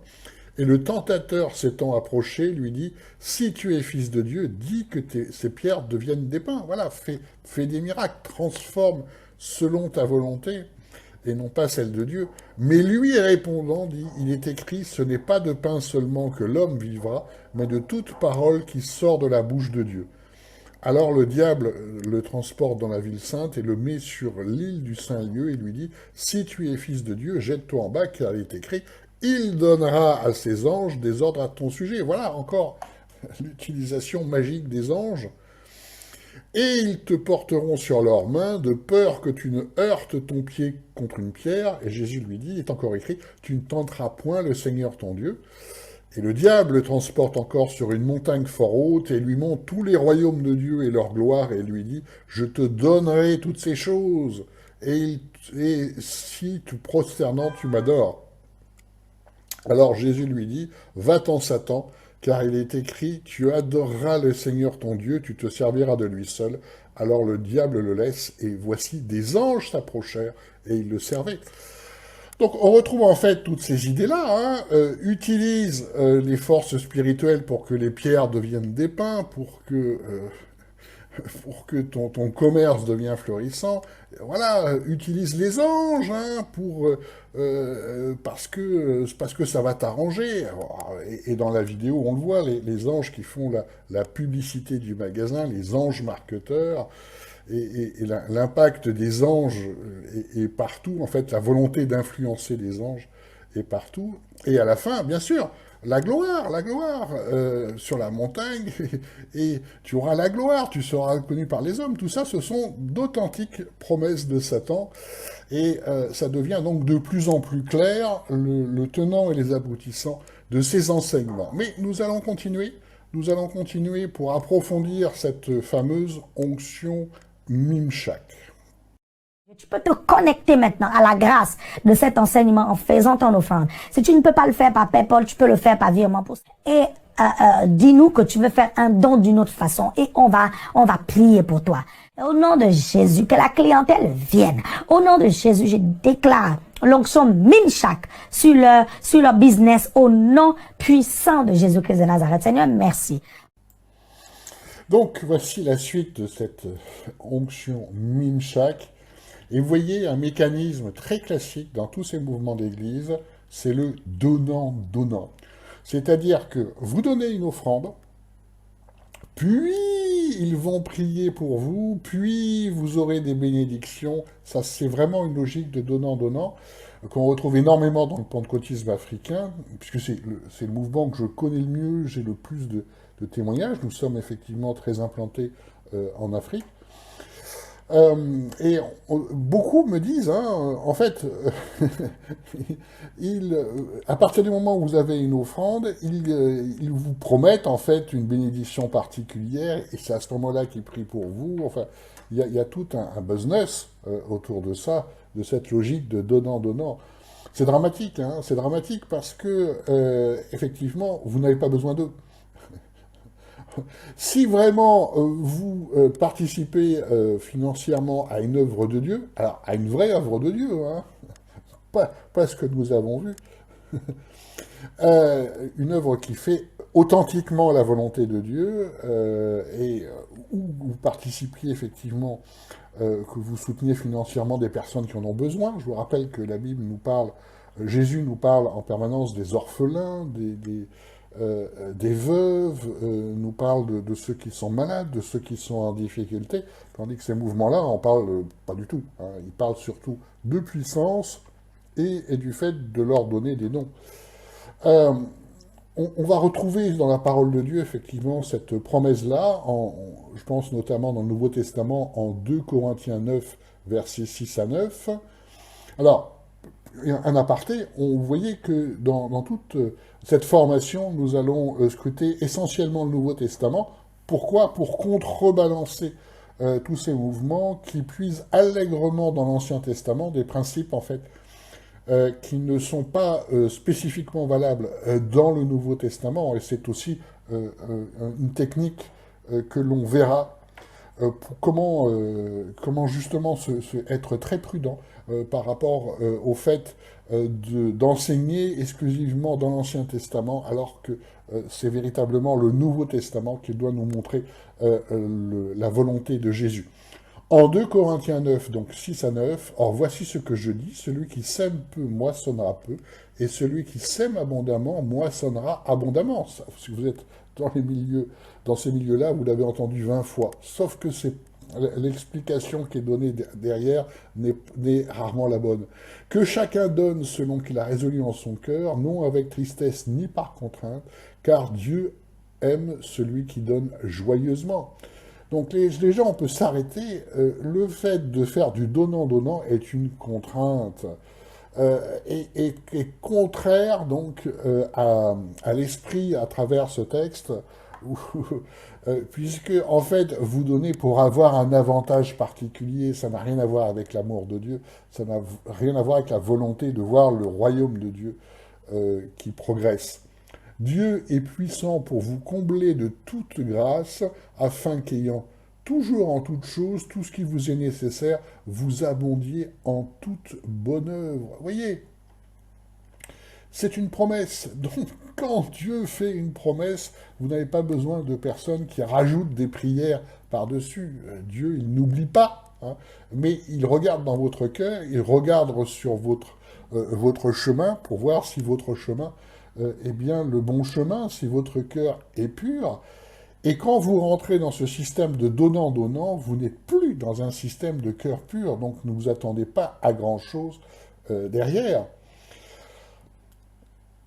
A: Et le tentateur s'étant approché, lui dit, « Si tu es fils de Dieu, dis que ces pierres deviennent des pains. » Voilà, fais des miracles, transforme selon ta volonté, et non pas celle de Dieu. Mais lui répondant, dit, « Il est écrit, ce n'est pas de pain seulement que l'homme vivra, mais de toute parole qui sort de la bouche de Dieu. » Alors le diable le transporte dans la ville sainte et le met sur l'île du Saint-Lieu et lui dit, « Si tu es fils de Dieu, jette-toi en bas, car il est écrit, il donnera à ses anges des ordres à ton sujet. » Voilà encore l'utilisation magique des anges. « Et ils te porteront sur leurs mains, de peur que tu ne heurtes ton pied contre une pierre. » Et Jésus lui dit, il est encore écrit, « Tu ne tenteras point le Seigneur ton Dieu. » Et le diable le transporte encore sur une montagne fort haute et lui montre tous les royaumes de Dieu et leur gloire et lui dit « Je te donnerai toutes ces choses et si tu prosternant tu m'adores. » Alors Jésus lui dit « Va-t'en Satan, car il est écrit « Tu adoreras le Seigneur ton Dieu, tu te serviras de lui seul. » Alors le diable le laisse et voici des anges s'approchèrent et ils le servaient. Donc on retrouve en fait toutes ces idées-là, hein, utilise les forces spirituelles pour que les pierres deviennent des pains, pour que ton commerce devienne florissant. Voilà, utilise les anges hein, parce que ça va t'arranger. Et dans la vidéo, on le voit, les anges qui font la publicité du magasin, les anges marketeurs, et l'impact des anges est partout, en fait, la volonté d'influencer les anges est partout. Et à la fin, bien sûr, la gloire sur la montagne, et tu auras la gloire, tu seras reconnu par les hommes. Tout ça, ce sont d'authentiques promesses de Satan, et ça devient donc de plus en plus clair, le tenant et les aboutissants de ces enseignements. Mais nous allons continuer pour approfondir cette fameuse onction Mimshak.
F: Tu peux te connecter maintenant à la grâce de cet enseignement en faisant ton offrande. Si tu ne peux pas le faire par PayPal, tu peux le faire par virement postal. Et dis-nous que tu veux faire un don d'une autre façon et on va prier pour toi. Au nom de Jésus, que la clientèle vienne. Au nom de Jésus, je déclare l'onction Mimshak sur leur business au nom puissant de Jésus-Christ de Nazareth. Seigneur, merci.
A: Donc, voici la suite de cette onction Mimshak. Et vous voyez un mécanisme très classique dans tous ces mouvements d'église, c'est le donnant-donnant. C'est-à-dire que vous donnez une offrande, puis ils vont prier pour vous, puis vous aurez des bénédictions. Ça, c'est vraiment une logique de donnant-donnant qu'on retrouve énormément dans le pentecôtisme africain, puisque c'est le mouvement que je connais le mieux, j'ai le plus de témoignages. Nous sommes effectivement très implantés en Afrique. Et beaucoup me disent, hein, en fait, à partir du moment où vous avez une offrande, ils vous promettent en fait une bénédiction particulière, et c'est à ce moment-là qu'ils prient pour vous. Enfin, il y a tout un business autour de ça, de cette logique de donnant-donnant. C'est dramatique, hein, c'est dramatique parce que, effectivement, vous n'avez pas besoin d'eux. Si vraiment vous participez financièrement à une œuvre de Dieu, alors à une vraie œuvre de Dieu, hein, pas ce que nous avons vu, une œuvre qui fait authentiquement la volonté de Dieu, où vous participiez effectivement, que vous souteniez financièrement des personnes qui en ont besoin. Je vous rappelle que la Bible nous parle, Jésus nous parle en permanence des orphelins, des veuves, nous parle de ceux qui sont malades, de ceux qui sont en difficulté, tandis que ces mouvements-là, on parle pas du tout. Hein. Ils parlent surtout de puissance et du fait de leur donner des dons. On va retrouver dans la parole de Dieu, effectivement, cette promesse-là, je pense notamment dans le Nouveau Testament, en 2 Corinthiens 9, versets 6 à 9. Alors, un aparté, vous voyez que dans toute cette formation, nous allons scruter essentiellement le Nouveau Testament. Pourquoi? Pour contrebalancer tous ces mouvements qui puisent allègrement dans l'Ancien Testament des principes, en fait, qui ne sont pas spécifiquement valables dans le Nouveau Testament, et c'est aussi une technique que l'on verra pour comment justement être très prudent par rapport au fait d'enseigner exclusivement dans l'Ancien Testament, alors que c'est véritablement le Nouveau Testament qui doit nous montrer la volonté de Jésus. En 2 Corinthiens 9, donc 6 à 9, « Or voici ce que je dis, celui qui sème peu moissonnera peu, et celui qui sème abondamment moissonnera abondamment. » Si vous êtes dans ces milieux-là, vous l'avez entendu 20 fois. Sauf que l'explication qui est donnée derrière n'est rarement la bonne. « Que chacun donne selon qu'il a résolu en son cœur, non avec tristesse ni par contrainte, car Dieu aime celui qui donne joyeusement. » Donc les gens, on peut s'arrêter. Le fait de faire du donnant-donnant est une contrainte et contraire donc à l'esprit à travers ce texte, puisque en fait vous donnez pour avoir un avantage particulier. Ça n'a rien à voir avec l'amour de Dieu, ça n'a rien à voir avec la volonté de voir le royaume de Dieu qui progresse. Dieu est puissant pour vous combler de toute grâce, afin qu'ayant toujours en toute chose tout ce qui vous est nécessaire, vous abondiez en toute bonne œuvre. Vous voyez, c'est une promesse. Donc, quand Dieu fait une promesse, vous n'avez pas besoin de personnes qui rajoutent des prières par-dessus. Dieu, il n'oublie pas, hein, mais il regarde dans votre cœur, il regarde sur votre chemin pour voir si votre chemin est bien le bon chemin, si votre cœur est pur. Et quand vous rentrez dans ce système de donnant-donnant, vous n'êtes plus dans un système de cœur pur, donc ne vous attendez pas à grand-chose derrière.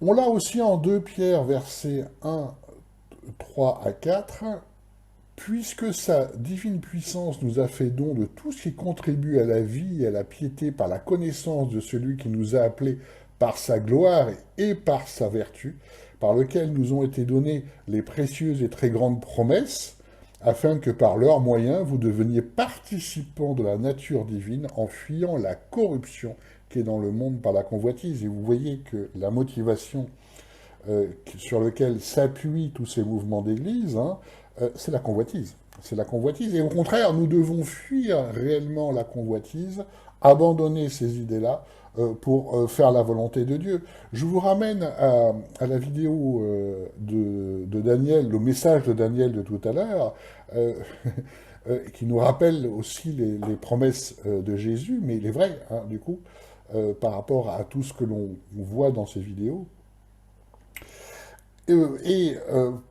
A: On l'a aussi en 2 Pierre, versets 1, 3 à 4. « Puisque sa divine puissance nous a fait don de tout ce qui contribue à la vie et à la piété par la connaissance de celui qui nous a appelés par sa gloire et par sa vertu, par lequel nous ont été données les précieuses et très grandes promesses, afin que par leurs moyens vous deveniez participants de la nature divine en fuyant la corruption qui est dans le monde par la convoitise. » Et vous voyez que la motivation sur laquelle s'appuient tous ces mouvements d'église, hein, c'est la convoitise. C'est la convoitise. Et au contraire, nous devons fuir réellement la convoitise, abandonner ces idées-là, pour faire la volonté de Dieu. Je vous ramène à la vidéo de Daniel, le message de Daniel de tout à l'heure, qui nous rappelle aussi les promesses de Jésus, mais il est vrai, hein, du coup, par rapport à tout ce que l'on voit dans ces vidéos.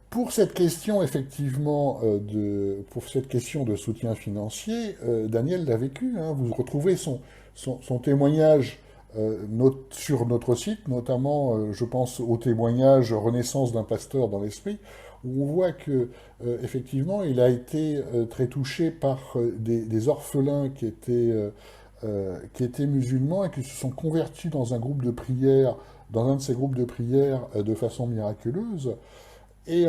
A: Pour cette question, effectivement, pour cette question de soutien financier, Daniel l'a vécu, hein, vous retrouvez son témoignage sur notre site, notamment, je pense au témoignage Renaissance d'un pasteur dans l'esprit, où on voit que effectivement, il a été très touché par des orphelins qui étaient musulmans et qui se sont convertis dans un groupe de prière, dans un de ces groupes de prière de façon miraculeuse. Et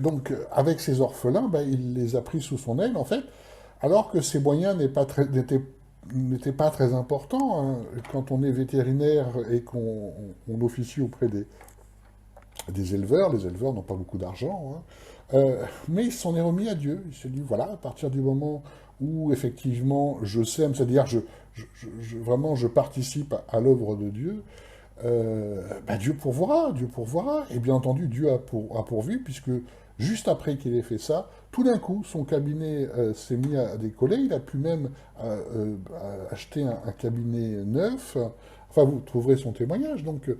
A: donc, avec ces orphelins, il les a pris sous son aile, en fait, alors que ses moyens n'étaient pas très importants. Hein. Quand on est vétérinaire et qu'on officie auprès des éleveurs, les éleveurs n'ont pas beaucoup d'argent, hein. Mais il s'en est remis à Dieu. Il s'est dit, voilà, à partir du moment où, effectivement, je sème, c'est-à-dire vraiment je participe à l'œuvre de Dieu, Dieu pourvoira, et bien entendu, Dieu a pourvu, puisque juste après qu'il ait fait ça, tout d'un coup, son cabinet s'est mis à décoller, il a pu même acheter un cabinet neuf, enfin, vous trouverez son témoignage, donc,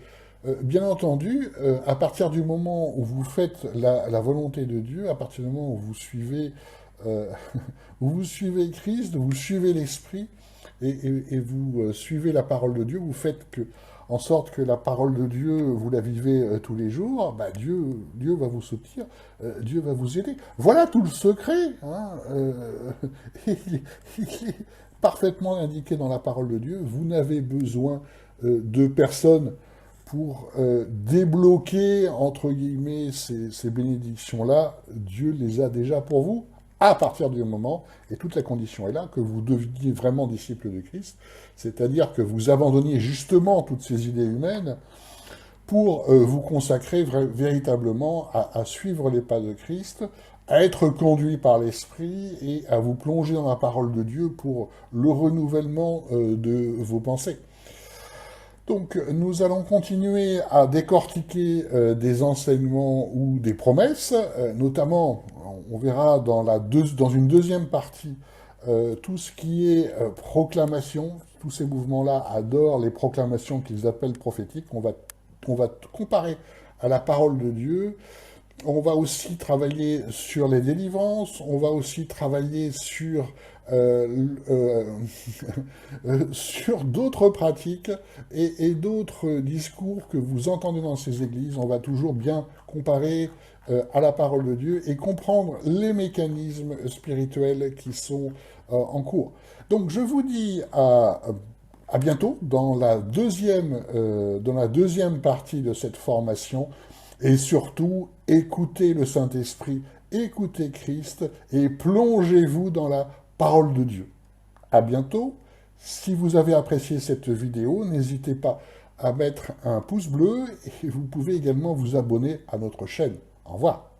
A: bien entendu, à partir du moment où vous faites la volonté de Dieu, à partir du moment où vous suivez, où vous suivez Christ, vous suivez l'Esprit, et vous suivez la parole de Dieu, vous faites en sorte que la parole de Dieu, vous la vivez tous les jours, Dieu va vous soutenir, Dieu va vous aider. Voilà tout le secret. Hein, il est parfaitement indiqué dans la parole de Dieu. Vous n'avez besoin de personne pour débloquer, entre guillemets, ces bénédictions-là. Dieu les a déjà pour vous, à partir du moment, et toute la condition est là, que vous deveniez vraiment disciple de Christ, c'est-à-dire que vous abandonniez justement toutes ces idées humaines pour vous consacrer véritablement à suivre les pas de Christ, à être conduit par l'Esprit et à vous plonger dans la parole de Dieu pour le renouvellement de vos pensées. Donc, nous allons continuer à décortiquer des enseignements ou des promesses, notamment, on verra dans une deuxième partie, tout ce qui est proclamation. Tous ces mouvements-là adorent les proclamations qu'ils appellent prophétiques. On va comparer à la parole de Dieu. On va aussi travailler sur les délivrances, on va aussi travailler sur sur d'autres pratiques et d'autres discours que vous entendez dans ces églises. On va toujours bien comparer à la parole de Dieu et comprendre les mécanismes spirituels qui sont en cours. Donc je vous dis à bientôt dans la deuxième partie de cette formation. Et surtout, écoutez le Saint-Esprit, écoutez Christ et plongez-vous dans la parole de Dieu. À bientôt. Si vous avez apprécié cette vidéo, n'hésitez pas à mettre un pouce bleu et vous pouvez également vous abonner à notre chaîne. Au revoir.